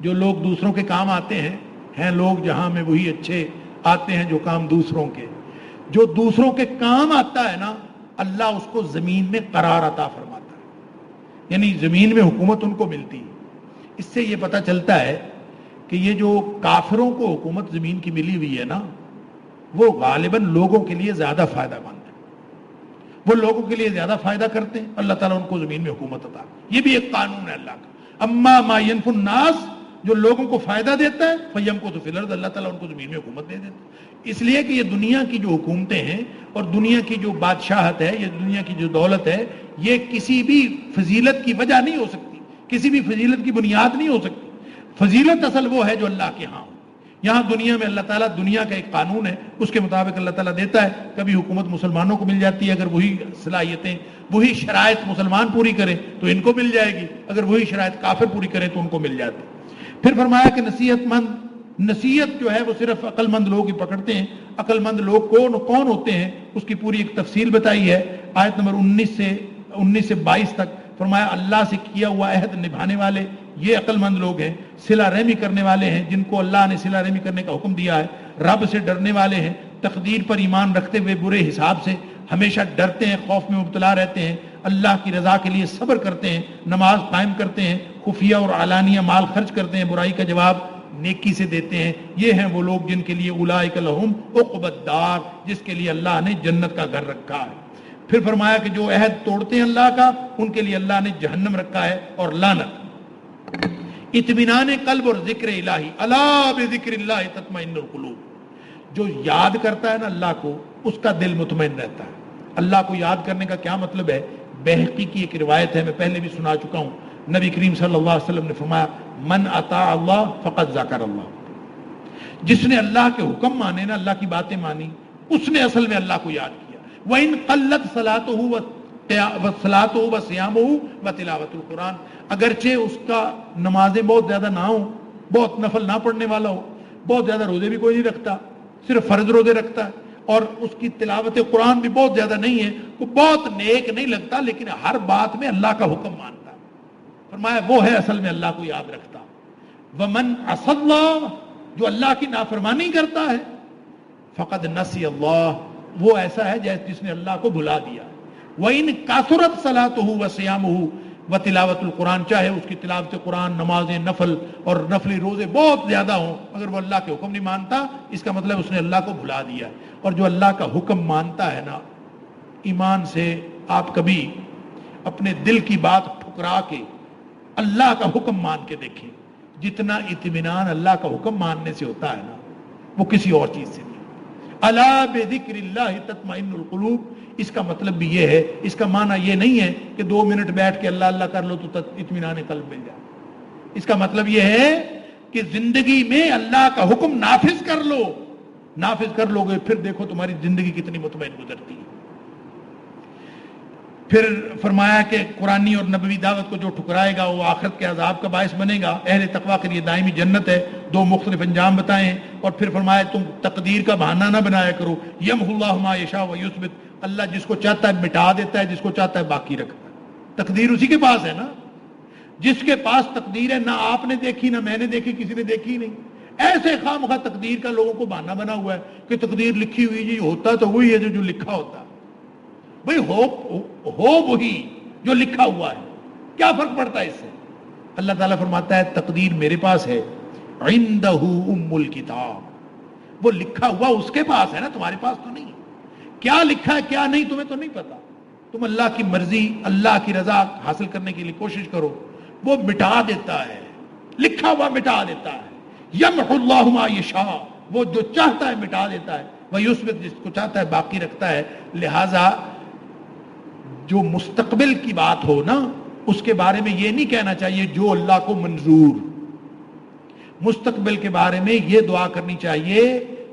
Speaker 1: جو لوگ دوسروں کے کام آتے ہیں لوگ جہاں میں وہی اچھے آتے ہیں جو کام دوسروں کے، جو دوسروں کے کام آتا ہے نا اللہ اس کو زمین میں قرار عطا فرماتا ہے. یعنی زمین میں حکومت ان کو ملتی ہے۔ اس سے یہ پتہ چلتا ہے کہ یہ جو کافروں کو حکومت زمین کی ملی ہوئی ہے نا، وہ غالباً لوگوں کے لیے زیادہ فائدہ مند ہے، وہ لوگوں کے لیے زیادہ فائدہ کرتے ہیں، اللہ تعالیٰ ان کو زمین میں حکومت عطا۔ یہ بھی ایک قانون ہے اللہ کا، اما ما ينفع الناس، جو لوگوں کو فائدہ دیتا ہے، فَيَمْكُثُ فِي الْأَرْضِ، اللہ تعالیٰ ان کو زمین میں حکومت دے دیتا ہے۔ اس لیے کہ یہ دنیا کی جو حکومتیں ہیں اور دنیا کی جو بادشاہت ہے، یہ دنیا کی جو دولت ہے، یہ کسی بھی فضیلت کی وجہ نہیں ہو سکتی، کسی بھی فضیلت کی بنیاد نہیں ہو سکتی۔ فضیلت اصل وہ ہے جو اللہ کے ہاں ہو۔ یہاں دنیا میں اللہ تعالیٰ، دنیا کا ایک قانون ہے، اس کے مطابق اللہ تعالیٰ دیتا ہے۔ کبھی حکومت مسلمانوں کو مل جاتی ہے، اگر وہی صلاحیتیں، وہی شرائط مسلمان پوری کریں تو ان کو مل جائے گی، اگر وہی شرائط کافر پوری کریں تو ان کو مل جاتی ہے۔ پھر فرمایا کہ نصیحت جو ہے وہ صرف عقل مند لوگ ہی پکڑتے ہیں۔ عقل مند لوگ کون ہوتے ہیں، اس کی پوری ایک تفصیل بتائی ہے آیت نمبر 19 سے 22 تک۔ فرمایا اللہ سے کیا ہوا عہد نبھانے والے یہ عقل مند لوگ ہیں، صلہ رحمی کرنے والے ہیں جن کو اللہ نے صلہ رحمی کرنے کا حکم دیا ہے، رب سے ڈرنے والے ہیں، تقدیر پر ایمان رکھتے ہوئے برے حساب سے ہمیشہ ڈرتے ہیں، خوف میں مبتلا رہتے ہیں، اللہ کی رضا کے لیے صبر کرتے ہیں، نماز قائم کرتے ہیں، خفیہ اور علانیہ مال خرچ کرتے ہیں، برائی کا جواب نیکی سے دیتے ہیں۔ یہ ہیں وہ لوگ جن کے لیے اولئک لہم عقبی الدار، جس کے لیے اللہ نے جنت کا گھر رکھا ہے۔ پھر فرمایا کہ جو عہد توڑتے ہیں اللہ کا، ان کے لیے اللہ نے جہنم رکھا ہے اور لعنت۔ اطمینان قلب اور ذکر الہی، الا بذکر اللہ تطمئن القلوب، جو یاد کرتا ہے نا اللہ کو، اس کا دل مطمئن رہتا ہے۔ اللہ کو یاد کرنے کا کیا مطلب ہے؟ بہقی کی ایک روایت ہے، میں پہلے بھی سنا چکا ہوں، نبی کریم صلی اللہ علیہ وسلم نے فرمایا من اطاع اللہ فقد ذکر اللہ، جس نے اللہ کے حکم مانے نا، اللہ کی باتیں مانی، اس نے اصل میں اللہ کو یاد کیا۔ وَإِن قَلَّتْ صَلَاتُهُ وَصِيَامُهُ وَتِلَاوَةُ الْقُرْآنِ، اگرچہ اس کا نمازیں بہت زیادہ نہ ہوں، بہت نفل نہ پڑھنے والا ہو، بہت زیادہ روزے بھی کوئی نہیں رکھتا، صرف فرض روزے رکھتا ہے، اور اس کی تلاوت قرآن بھی بہت زیادہ نہیں ہے، وہ بہت نیک نہیں لگتا، لیکن ہر بات میں اللہ کا حکم مانتا ہے۔ فرمایا وہ ہے اصل میں اللہ کو یاد رکھتا۔ وَمَنْ عَصَى اللَّهَ، جو اللہ کی نافرمانی کرتا ہے، فقد نسی اللہ، وہ ایسا ہے جس نے اللہ کو بھلا دیا۔ وَإِن كَثُرَتْ صَلَاتُهُ وَصِيَامُهُ وَتِلَاوَةُ الْقُرْآنِ، چاہے اس کی تلاوت قرآن، نمازیں، نفل اور نفلی روزے بہت زیادہ ہوں، اگر وہ اللہ کے حکم نہیں مانتا، اس کا مطلب اس نے اللہ کو بھلا دیا۔ اور جو اللہ کا حکم مانتا ہے نا، ایمان سے آپ کبھی اپنے دل کی بات ٹھکرا کے اللہ کا حکم مان کے دیکھیں، جتنا اطمینان اللہ کا حکم ماننے سے ہوتا ہے نا، وہ کسی اور چیز سے نہیں۔ الا بذکر اللہ تطمئن القلوب، اس کا مطلب بھی یہ ہے، اس کا معنی یہ نہیں ہے کہ 2 منٹ بیٹھ کے اللہ اللہ کر لو تو اطمینان قلب مل جائے۔ اس کا مطلب یہ ہے کہ زندگی میں اللہ کا حکم نافذ کر لو، نافذ کر لو گے، پھر دیکھو تمہاری زندگی کتنی مطمئن گزرتی ہے۔ پھر فرمایا کہ قرآنی اور نبوی دعوت کو جو ٹھکرائے گا وہ آخرت کے عذاب کا باعث بنے گا۔ اہل تقویٰ کے لیے دائمی جنت ہے۔ 2 مختلف انجام بتائیں، اور پھر فرمایا تم تقدیر کا بہانہ نہ بنایا کرو۔ یمحو اللہ ما یشاء ویثبت، اللہ جس کو چاہتا ہے مٹا دیتا ہے، جس کو چاہتا ہے باقی رکھتا ہے۔ تقدیر اسی کے پاس ہے نا، جس کے پاس تقدیر ہے، نہ آپ نے دیکھی نہ میں نے دیکھی، کسی نے دیکھی نہیں۔ ایسے خواہ مخواہ تقدیر کا لوگوں کو بہانہ بنا ہوا ہے کہ تقدیر لکھی ہوئی جی ہوتا تو وہی ہے جو لکھا ہوتا ہے۔ بھئی ہو وہی جو لکھا ہوا ہے، کیا فرق پڑتا ہے اس سے؟ اللہ تعالیٰ فرماتا ہے تقدیر میرے پاس ہے، عندہ ام الکتاب، وہ لکھا ہوا اس کے پاس ہے نا، تمہارے پاس تو نہیں۔ کیا لکھا ہے کیا نہیں تمہیں تو نہیں پتا، تم اللہ کی مرضی، اللہ کی رضا حاصل کرنے کے لیے کوشش کرو، وہ مٹا دیتا ہے، لکھا ہوا مٹا دیتا ہے۔ یمحو اللہ ما یشاء، وہ جو چاہتا ہے مٹا دیتا ہے، ویثبت، جس کو چاہتا ہے باقی رکھتا ہے۔ لہذا جو مستقبل کی بات ہو نا، اس کے بارے میں یہ نہیں کہنا چاہیے جو اللہ کو منظور۔ مستقبل کے بارے میں یہ دعا کرنی چاہیے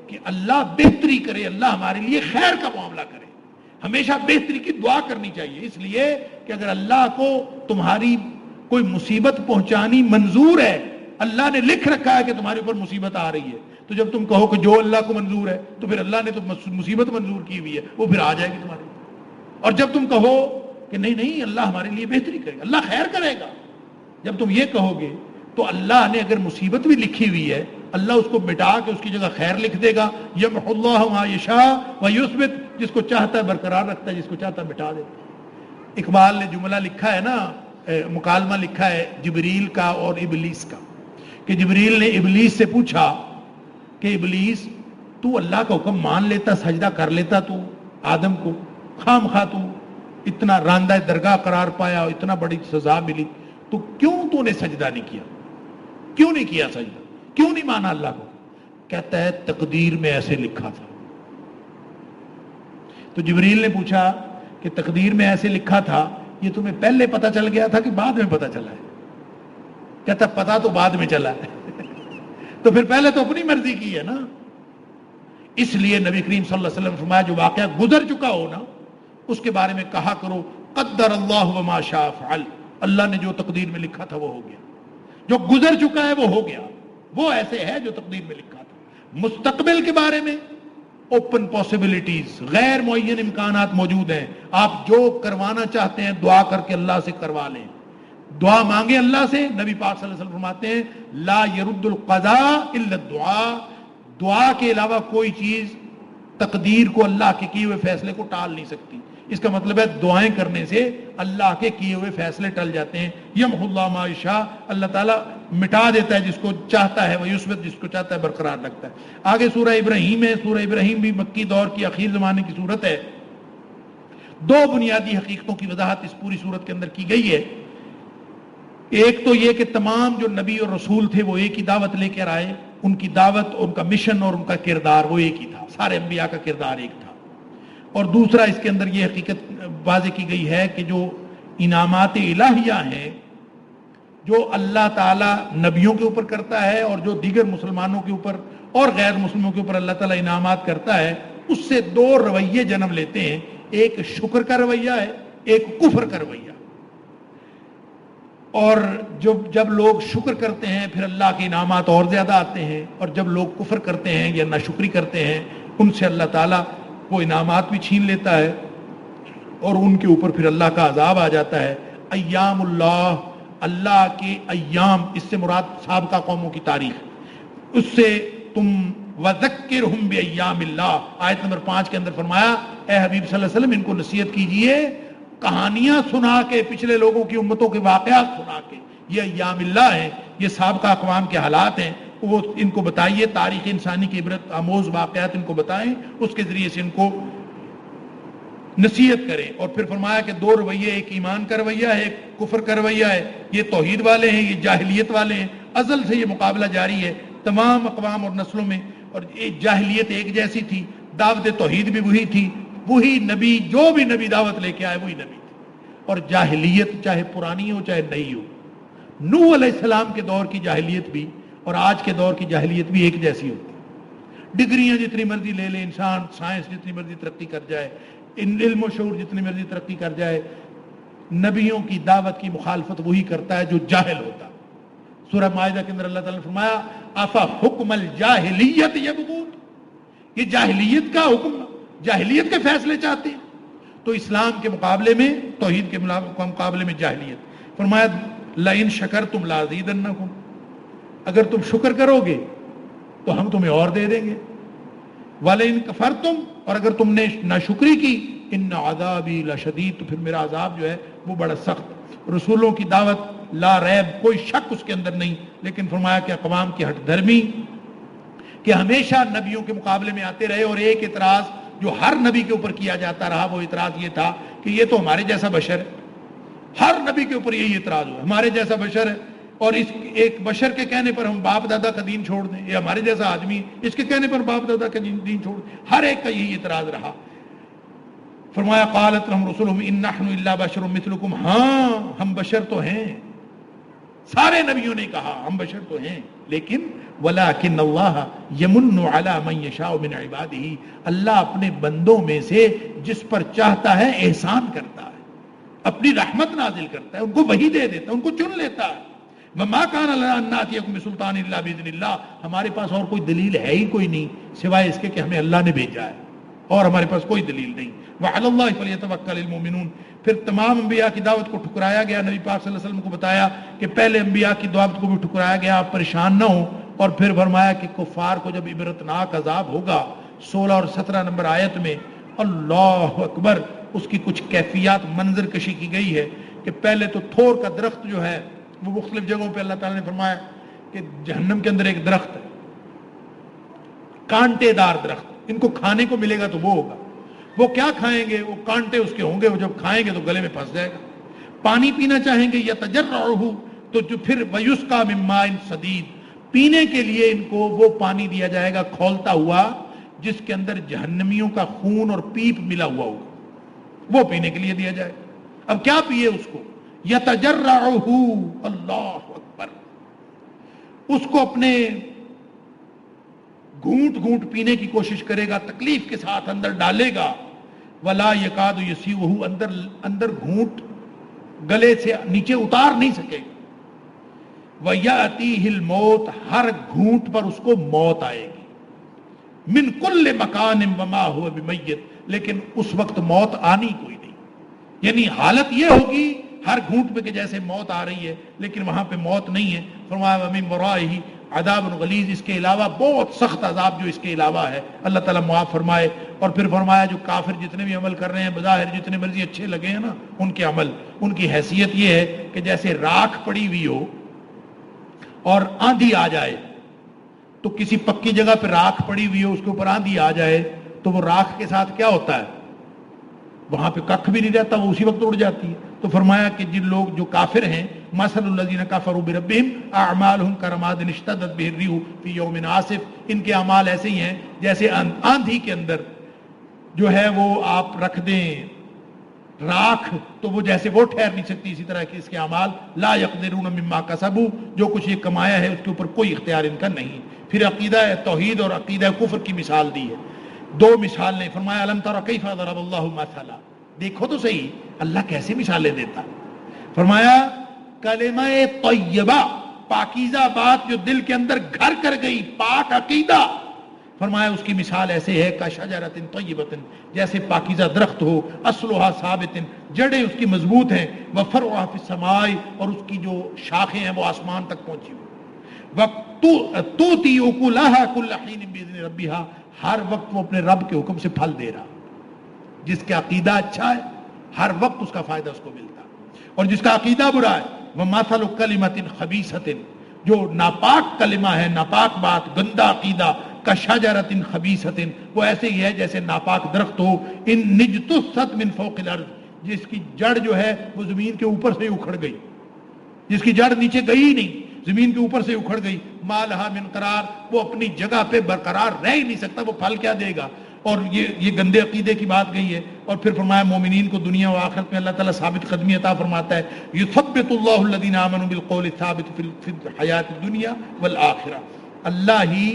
Speaker 1: کہ اللہ بہتری کرے، اللہ ہمارے لیے خیر کا معاملہ کرے، ہمیشہ بہتری کی دعا کرنی چاہیے، اس لیے کہ اگر اللہ کو تمہاری کوئی مصیبت پہنچانی منظور ہے، اللہ نے لکھ رکھا ہے کہ تمہارے اوپر مصیبت آ رہی ہے، تو جب تم کہو کہ جو اللہ کو منظور ہے، تو پھر اللہ نے تو مصیبت منظور کی ہوئی ہے، وہ پھر آ جائے گی تمہارے۔ اور جب تم کہو کہ نہیں نہیں اللہ ہمارے لیے بہتری کرے گا، اللہ خیر کرے گا، جب تم یہ کہو گے تو اللہ نے اگر مصیبت بھی لکھی ہوئی ہے، اللہ اس کو مٹا کے اس کی جگہ خیر لکھ دے گا۔ یمحو اللہ ما یشاء ویثبت، جس کو چاہتا ہے برقرار رکھتا ہے، جس کو چاہتا ہے مٹا دیتا ہے۔ اقبال نے جملہ لکھا ہے نا مکالمہ لکھا ہے جبریل کا اور ابلیس کا، کہ جبریل نے ابلیس سے پوچھا کہ ابلیس تو اللہ کا حکم مان لیتا، سجدہ کر لیتا تو آدم کو، خام خواہ تو اتنا راندہ درگاہ قرار پایا اور اتنا بڑی سزا ملی، تو کیوں تو نے سجدہ نہیں کیا؟ کیوں نہیں کیا سجدہ؟ کیوں نہیں مانا اللہ کو؟ کہتا ہے تقدیر میں ایسے لکھا تھا۔ تو جبریل نے پوچھا کہ تقدیر میں ایسے لکھا تھا، یہ تمہیں پہلے پتہ چل گیا تھا کہ بعد میں پتہ چلا ہے؟ کہتا پتہ تو بعد میں چلا ہے تو پھر پہلے تو اپنی مرضی کی ہے نا۔ اس لیے نبی کریم صلی اللہ علیہ وسلم فرمایا جو واقعہ گزر چکا ہو نا اس کے بارے میں کہا کرو قدر اللہ وما شاء فعل، اللہ نے جو تقدیر میں لکھا تھا وہ ہو گیا، جو گزر چکا ہے وہ ہو گیا، وہ ایسے ہے جو تقدیر میں لکھا تھا۔ مستقبل کے بارے میں اوپن پاسبلٹیز، غیر معین امکانات موجود ہیں، آپ جو کروانا چاہتے ہیں دعا کر کے اللہ سے کروا لیں، دعا مانگیں اللہ سے۔ نبی پاک صلی اللہ علیہ وسلم فرماتے ہیں لا يرد القضاء الا الدعاء، دعا کے علاوہ کوئی چیز تقدیر کو، اللہ کے کیے ہوئے فیصلے کو ٹال نہیں سکتی۔ اس کا مطلب ہے دعائیں کرنے سے اللہ کے کیے ہوئے فیصلے ٹل جاتے ہیں۔ یمحو اللہ ما یشاء، اللہ تعالیٰ مٹا دیتا ہے جس کو چاہتا ہے، ویثبت جس کو چاہتا ہے برقرار رکھتا ہے۔ آگے سورہ ابراہیم ہے، سورہ ابراہیم بھی مکی دور کی اخیر زمانے کی صورت ہے۔ دو بنیادی حقیقتوں کی وضاحت اس پوری صورت کے اندر کی گئی ہے۔ ایک تو یہ کہ تمام جو نبی اور رسول تھے وہ ایک ہی دعوت لے کر آئے، ان کی دعوت، ان کا مشن اور ان کا کردار وہ ایک ہی تھا، سارے انبیاء کا کردار ایک تھا۔ اور دوسرا اس کے اندر یہ حقیقت واضح کی گئی ہے کہ جو انعامات الہیہ ہیں جو اللہ تعالیٰ نبیوں کے اوپر کرتا ہے اور جو دیگر مسلمانوں کے اوپر اور غیر مسلموں کے اوپر اللہ تعالیٰ انعامات کرتا ہے، اس سے دو رویے جنم لیتے ہیں، ایک شکر کا رویہ ہے، ایک کفر کا رویہ۔ اور جب لوگ شکر کرتے ہیں پھر اللہ کے انعامات اور زیادہ آتے ہیں، اور جب لوگ کفر کرتے ہیں یا ناشکری کرتے ہیں ان سے اللہ تعالیٰ وہ انعامات بھی چھین لیتا ہے اور ان کے اوپر پھر اللہ کا عذاب آ جاتا ہے۔ ایام اللہ، اللہ کے ایام، اس سے مراد سابقہ قوموں کی تاریخ، اس سے تم وذکرہم بایام اللہ، آیت نمبر 5 کے اندر فرمایا اے حبیب صلی اللہ علیہ وسلم ان کو نصیحت کیجئے، کہانیاں سنا کے، پچھلے لوگوں کی امتوں کے واقعات سنا کے، یہ ایام اللہ ہیں، یہ سابقہ اقوام کے حالات ہیں، وہ ان کو بتائیے، تاریخ انسانی کی عبرت آموز واقعات ان کو بتائیں، اس کے ذریعے سے ان کو نصیحت کریں۔ اور پھر فرمایا کہ دو رویے، ایک ایمان کا رویہ ہے، ایک کفر کا رویہ ہے، یہ توحید والے ہیں، یہ جاہلیت والے ہیں۔ ازل سے یہ مقابلہ جاری ہے تمام اقوام اور نسلوں میں، اور یہ جاہلیت ایک جیسی تھی، دعوت توحید بھی وہی تھی، وہی نبی، جو بھی نبی دعوت لے کے آئے وہی نبی تھے، اور جاہلیت چاہے پرانی ہو چاہے نئی ہو، نوح علیہ السلام کے دور کی جاہلیت بھی اور آج کے دور کی جاہلیت بھی ایک جیسی ہوتی ہے۔ ڈگریاں جتنی مرضی لے لے انسان، سائنس جتنی مرضی ترقی کر جائے، علم و شعور جتنی مرضی ترقی کر جائے، نبیوں کی دعوت کی مخالفت وہی کرتا ہے جو جاہل ہوتا ہے۔ سورہ مائدہ کے اندر اللہ تعالیٰ نے فرمایا افا حکم الجاہلیت یبغون، یہ جاہلیت کا حکم، جاہلیت کے فیصلے چاہتے ہیں، تو اسلام کے مقابلے میں، توحید کے مقابلے میں جاہلیت۔ فرمایا لئن شکرتم لازیدنکم، اگر تم شکر کرو گے تو ہم تمہیں اور دے دیں گے، وَلَئِن كَفَرْتُمْ، اور اگر تم نے ناشکری کی، ان عذابی لشدید، تو پھر میرا عذاب جو ہے وہ بڑا سخت۔ رسولوں کی دعوت لا ریب، کوئی شک اس کے اندر نہیں، لیکن فرمایا کہ اقوام کی ہٹ دھرمی کہ ہمیشہ نبیوں کے مقابلے میں آتے رہے، اور ایک اعتراض جو ہر نبی کے اوپر کیا جاتا رہا وہ اعتراض یہ تھا کہ یہ تو ہمارے جیسا بشر ہے، ہر نبی کے اوپر یہی اعتراض ہوا ہمارے جیسا بشر ہے، اور اس ایک بشر کے کہنے پر ہم باپ دادا کا دین چھوڑ دیں، یہ ہمارے جیسا آدمی اس کے کہنے پر باپ دادا کا دین چھوڑ دیں، ہر ایک کا یہی اعتراض رہا۔ فرمایا قالت لهم رسلهم ان نحن الا بشر مثلكم، ہاں ہم بشر تو ہیں، سارے نبیوں نے کہا ہم بشر تو ہیں، لیکن ولكن اللہ یمن علی من یشاء من عباده، اللہ اپنے بندوں میں سے جس پر چاہتا ہے احسان کرتا ہے، اپنی رحمت نازل کرتا ہے، ان کو وحی دے دیتا ہے، ان کو چن لیتا ہے۔ وما كان لنا ان ناتيكم بسلطان الا باذن اللہ، ہمارے پاس اور کوئی دلیل ہے ہی کوئی نہیں سوائے اس کے کہ ہمیں اللہ نے بھیجا ہے، اور ہمارے پاس کوئی دلیل نہیں۔ وعلى الله فليتوكل المؤمنون، پھر تمام انبیاء کی دعوت کو ٹھکرایا گیا، نبی پاک صلی اللہ علیہ وسلم کو بتایا کہ پہلے انبیاء کی دعوت کو بھی ٹھکرایا گیا، آپ پریشان نہ ہوں، اور پھر فرمایا کہ کفار کو جب عبرتناک عذاب ہوگا، 16 اور 17 نمبر آیت میں اللہ اکبر، اس کی کچھ کیفیات منظر کشی کی گئی ہے کہ پہلے تو تھور کا درخت جو ہے وہ مختلف جگہوں پہ اللہ تعالیٰ نے فرمایا کہ جہنم کے اندر ایک درخت ہے، کانٹے دار درخت، ان کو کھانے کو ملے گا تو وہ ہوگا، وہ کیا کھائیں گے، وہ کانٹے اس کے ہوں گے، وہ جب کھائیں گے تو گلے میں پھنس جائے گا۔ پانی پینا چاہیں گے یتجرعہ، تو جو پھر ویسقا من ماء صدید، پینے کے لیے ان کو وہ پانی دیا جائے گا کھولتا ہوا جس کے اندر جہنمیوں کا خون اور پیپ ملا ہوا ہوگا، وہ پینے کے لیے دیا جائے گا۔ اب کیا پیے اس کو، یتجرعہ، اللہ اکبر، اس کو اپنے گھونٹ گھونٹ پینے کی کوشش کرے گا، تکلیف کے ساتھ اندر ڈالے گا، ولا یکاد یسیغہ، اندر گھونٹ گلے سے نیچے اتار نہیں سکے گا، وَيَأْتِيهِ الْمَوْتُ، ہر گھونٹ پر اس کو موت آئے گی، من کل مکان وما هو بمیت، لیکن اس وقت موت آنی کوئی نہیں، یعنی حالت یہ ہوگی ہر گھونٹ پہ کہ جیسے موت آ رہی ہے لیکن وہاں پہ موت نہیں ہے۔ فرمایا وَمِن وَرَائِهِ عذاب غلیظ، اس کے علاوہ بہت سخت عذاب جو اس کے علاوہ ہے، اللہ تعالیٰ معاف فرمائے۔ اور پھر فرمایا جو کافر جتنے بھی عمل کر رہے ہیں بظاہر جتنے مرضی اچھے لگے ہیں نا ان کے عمل، ان کی حیثیت یہ ہے کہ جیسے راکھ پڑی ہوئی ہو اور آندھی آ جائے، تو کسی پکی جگہ پہ راکھ پڑی ہوئی ہو اس کے اوپر آندھی آ جائے تو وہ راکھ کے ساتھ کیا ہوتا ہے، وہاں پہ ککھ بھی نہیں رہتا، وہ اسی وقت اڑ جاتی ہے۔ تو فرمایا کہ جن لوگ جو کافر ہیں، مثل الذین کفروا بربہم اعمالہم کرماد اشتدت بہ الریح فی یوم عاصف، ان کے اعمال ایسے ہی ہیں جیسے آندھی کے اندر جو ہے وہ آپ رکھ دیں راکھ تو وہ جیسے وہ ٹھہر نہیں سکتی، اسی طرح کہ اس کے اعمال لا یقدرون مما کسبوا، جو کچھ یہ کمایا ہے اس کے اوپر کوئی اختیار ان کا نہیں۔ پھر عقیدہ توحید اور عقیدہ کفر کی مثال دی ہے، دو مثال نے فرمایا الم تر کیف ضرب اللہ مثلا، دیکھو تو صحیح اللہ کیسے مثالیں دیتا۔ فرمایا کلمہ طیبہ، پاکیزہ بات جو دل کے اندر گھر کر گئی، پاک عقیدہ، فرمایا اس کی مثال ایسے ہے کشجرۃ طیبۃ، جیسے پاکیزہ درخت ہو، اصلھا ثابت، جڑیں اس کی مضبوط ہیں، وفرعھا فی السماء، اور اس کی جو شاخیں ہیں وہ آسمان تک پہنچی ہوئی، وتؤتی اکلھا کل حین باذن ربھا، ہر وقت وہ اپنے رب کے حکم سے پھل دے رہا۔ جس کا عقیدہ اچھا ہے ہر وقت اس کا فائدہ اس کو ملتا، اور جس کا عقیدہ برا ہے ومثل کلمۃ خبیثۃ، جو ناپاک کلمہ ہے، ناپاک بات، گندا عقیدہ، کشجرۃ خبیثۃ، وہ ایسے ہی ہے جیسے ناپاک درخت ہو، ان نجتثت من فوق الارض، جس کی جڑ جو ہے وہ زمین کے اوپر سے اکھڑ گئی، جس کی جڑ نیچے گئی ہی نہیں، زمین کے اوپر سے اکھڑ گئی، ما لہا من قرار، وہ اپنی جگہ پہ برقرار رہ ہی نہیں سکتا، وہ پھل کیا دے گا۔ اور یہ گندے عقیدے کی بات گئی ہے۔ اور پھر فرمایا مومنین کو دنیا و آخرت میں اللہ تعالیٰ ثابت قدمی عطا فرماتا ہے، یثبت اللہ الذین آمنوا بالقول الثابت فی الحیات الدنیا والآخرہ، اللہ ہی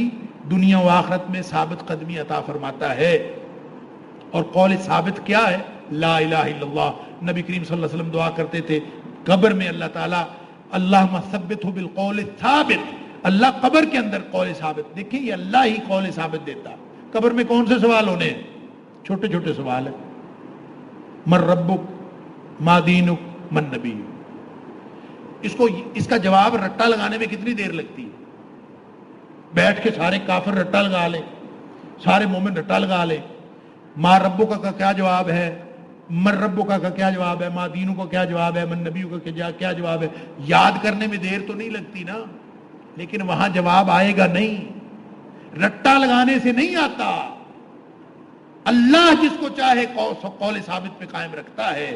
Speaker 1: دنیا و آخرت میں ثابت قدمی عطا فرماتا ہے۔ اور قول ثابت کیا ہے؟ لا الہ الا اللہ۔ نبی کریم صلی اللہ علیہ وسلم دعا کرتے تھے قبر میں اللہ تعالیٰ اللہم ثبتہ بالقول الثابت، اللہ قبر کے اندر قول ثابت، دیکھیں یہ اللہ ہی قول ثابت دیتا۔ قبر میں کون سے سوال ہونے ہیں؟ چھوٹے چھوٹے سوال ہیں، من ربک، ما دینک، من نبیک۔ اس کا جواب رٹا لگانے میں کتنی دیر لگتی ہے؟ بیٹھ کے سارے کافر رٹا لگا لیں، سارے مومن رٹا لگا لیں، ما ربک کا کیا جواب ہے، من ربک کا کیا جواب ہے، ما دینک کا کیا جواب ہے، من نبیک کا کیا جواب ہے۔ یاد کرنے میں دیر تو نہیں لگتی نا، لیکن وہاں جواب آئے گا نہیں، رٹا لگانے سے نہیں آتا۔ اللہ جس کو چاہے قول ثابت پہ قائم رکھتا ہے۔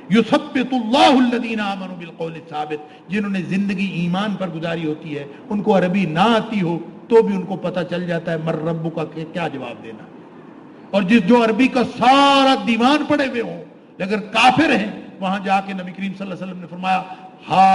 Speaker 1: یثبت اللہ الذین آمنوا بالقول الثابت، جنہوں نے زندگی ایمان پر گزاری ہوتی ہے، ان کو عربی نہ آتی ہو تو بھی ان کو پتہ چل جاتا ہے من ربک کا کیا جواب دینا۔ اور جو عربی کا سارا دیوان پڑے ہوئے ہوں اگر کافر ہیں، وہاں جا کے نبی کریم صلی اللہ علیہ وسلم نے فرمایا ہا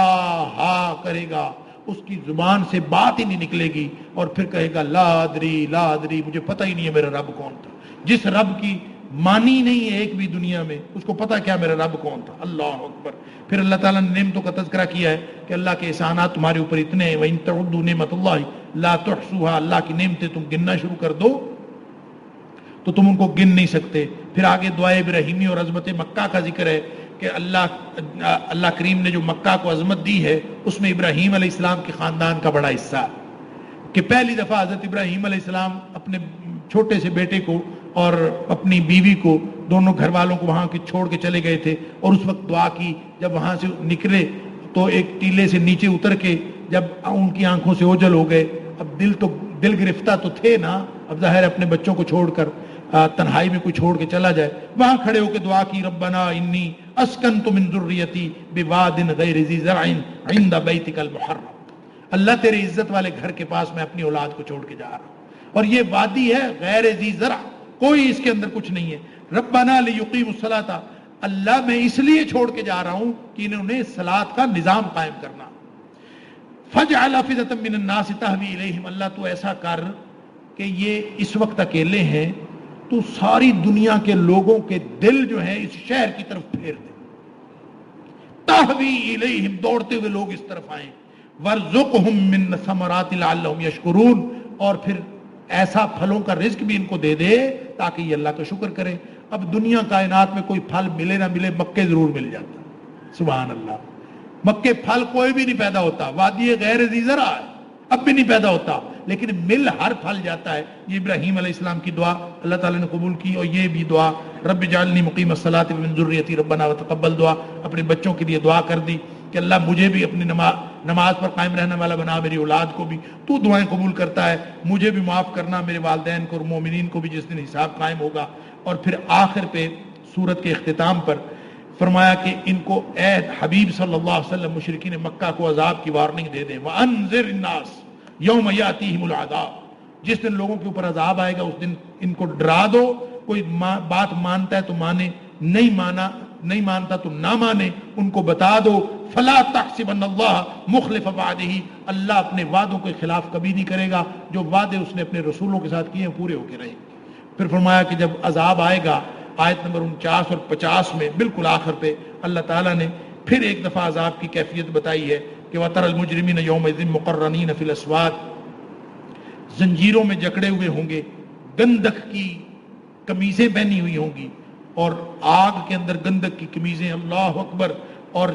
Speaker 1: ہا کرے گا، اس کی زبان سے بات ہی نہیں نکلے گی، اور پھر کہے گا لا ادری لا ادری، مجھے پتہ ہی نہیں ہے میرا رب کون تھا۔ جس رب کی مانی نہیں ہے ایک بھی دنیا میں، اس کو پتہ کیا میرا رب کون تھا۔ اللہ اکبر۔ پھر اللہ تعالیٰ نے نعمتوں کا تذکرہ کیا ہے کہ اللہ کے احسانات تمہارے اوپر اتنے ہیں، وَإِن تَعُدُّوا نِعْمَتَ اللَّهِ لَا تُحْصُوهَا، اللہ کی نعمتیں تم گننا شروع کر دو تو تم ان کو گن نہیں سکتے۔ پھر آگے دعائے ابراہیمی اور عظمت مکہ کا ذکر ہے کہ اللہ کریم نے جو مکہ کو عظمت دی ہے اس میں ابراہیم علیہ السلام کے خاندان کا بڑا حصہ ہے، کہ پہلی دفعہ حضرت ابراہیم علیہ السلام اپنے چھوٹے سے بیٹے کو اور اپنی بیوی کو، دونوں گھر والوں کو وہاں کے چھوڑ کے چلے گئے تھے، اور اس وقت دعا کی. جب وہاں سے نکلے تو ایک ٹیلے سے نیچے اتر کے جب ان کی آنکھوں سے اوجل ہو گئے، اب دل گرفتہ تو تھے نا، اب ظاہر اپنے بچوں کو چھوڑ کر تنہائی میں کوئی چھوڑ کے چلا جائے. وہاں کھڑے ہو کے دعا کی، ربنا انی اسکنت من ذریتی بواد غیر ذی زرع عند بیتک المحرم. اللہ تیرے عزت والے گھر کے پاس میں اپنی اولاد کو چھوڑ کے جا رہا ہوں، اور یہ وادی ہے غیر ذی زرع، کوئی اس کے اندر کچھ نہیں ہے. ربنا لیقیموا الصلاۃ، اللہ میں اس لیے چھوڑ کے جا رہا ہوں کہ انہوں نے صلاۃ کا نظام قائم کرنا. فجعل افئدۃ من الناس تہوی الیہم، اللہ تو ایسا کر کہ یہ اس وقت اکیلے ہیں تو ساری دنیا کے لوگوں کے دل جو ہیں اس شہر کی طرف پھیر دے. تہوی الیہم، دوڑتے ہوئے لوگ اس طرف آئیں. وارزقہم من ثمرات لعلہم یشکرون، اور پھر ایسا پھلوں کا رزق بھی ان کو دے دے تاکہ یہ اللہ کا شکر کریں. اب دنیا کائنات میں کوئی پھل ملے نہ ملے، مکے ضرور مل جاتا. سبحان اللہ، مکے پھل کوئی بھی نہیں پیدا ہوتا، وادی غیر ذی زرع ہے، اب بھی نہیں پیدا ہوتا، لیکن مل ہر پھل جاتا ہے. یہ ابراہیم علیہ السلام کی دعا اللہ تعالیٰ نے قبول کی، اور یہ بھی دعا رب اجعلنی مقیم الصلاۃ ومن ذریتی ربنا وتقبل دعا اپنے بچوں کے لیے دعا کر دی کہ اللہ مجھے بھی اپنی نماز پر قائم رہنے والا بنا، میری اولاد کو بھی تو دعائیں قبول کرتا ہے، مجھے بھی معاف کرنا، میرے والدین کو اور مومنین کو بھی جس دن حساب قائم ہوگا. اور پھر آخر پہ سورت کے اختتام پر فرمایا کہ ان کو اے حبیب صلی اللہ علیہ وسلم مشرکین مکہ کو عذاب کی وارننگ دے دیں. وَأَنذِرِ النَّاسَ یوم یاتیہم العذاب، جس دن لوگوں کے اوپر عذاب آئے گا اس دن ان کو ڈرا دو. کوئی بات مانتا ہے تو مانے، نہیں مانتا تو نہ مانے، ان کو بتا دو. فلا تحسبن اللہ مخلف وعدہ، اللہ اپنے وعدوں کے خلاف کبھی نہیں کرے گا. جو وعدے اس نے اپنے رسولوں کے ساتھ کیے ہیں پورے ہو کے رہیں. پھر فرمایا کہ جب عذاب آئے گا، آیت نمبر 49 اور 50 میں بالکل آخر پہ اللہ تعالیٰ نے پھر ایک دفعہ عذاب کی کیفیت بتائی ہے کہ وَتَرَى الْمُجْرِمِينَ يَوْمَئِذٍ مُقَرَّنِينَ فِي الْأَصْفَادِ، زنجیروں میں جکڑے ہوئے ہوں گے، گندک کی قمیضیں پہنی ہوئی ہوں گی، اور آگ کے اندر گندک کی قمیضیں، اللہ اکبر، اور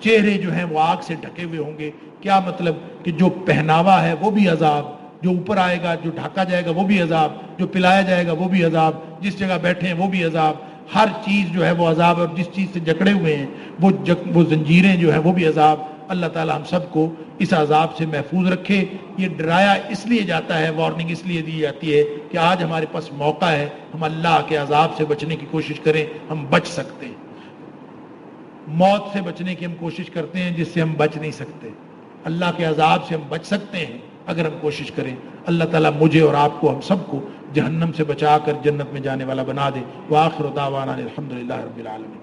Speaker 1: چہرے جو ہیں وہ آگ سے ڈھکے ہوئے ہوں گے. کیا مطلب کہ جو پہناوا ہے وہ بھی عذاب، جو اوپر آئے گا، جو ڈھکا جائے گا وہ بھی عذاب، جو پلایا جائے گا وہ بھی عذاب، جس جگہ بیٹھے ہیں وہ بھی عذاب، ہر چیز جو ہے وہ عذاب، اور جس چیز سے جکڑے ہوئے ہیں وہ زنجیریں جو ہیں وہ بھی عذاب. اللہ تعالی ہم سب کو اس عذاب سے محفوظ رکھے. یہ ڈرایا اس لیے جاتا ہے، وارننگ اس لیے دی جاتی ہے کہ آج ہمارے پاس موقع ہے، ہم اللہ کے عذاب سے بچنے کی کوشش کریں. ہم بچ سکتے ہیں، موت سے بچنے کی ہم کوشش کرتے ہیں جس سے ہم بچ نہیں سکتے. اللہ کے عذاب سے ہم بچ سکتے ہیں اگر ہم کوشش کریں. اللہ تعالیٰ مجھے اور آپ کو، ہم سب کو جہنم سے بچا کر جنت میں جانے والا بنا دے. وآخر دعوانا الحمدللہ رب العالمین.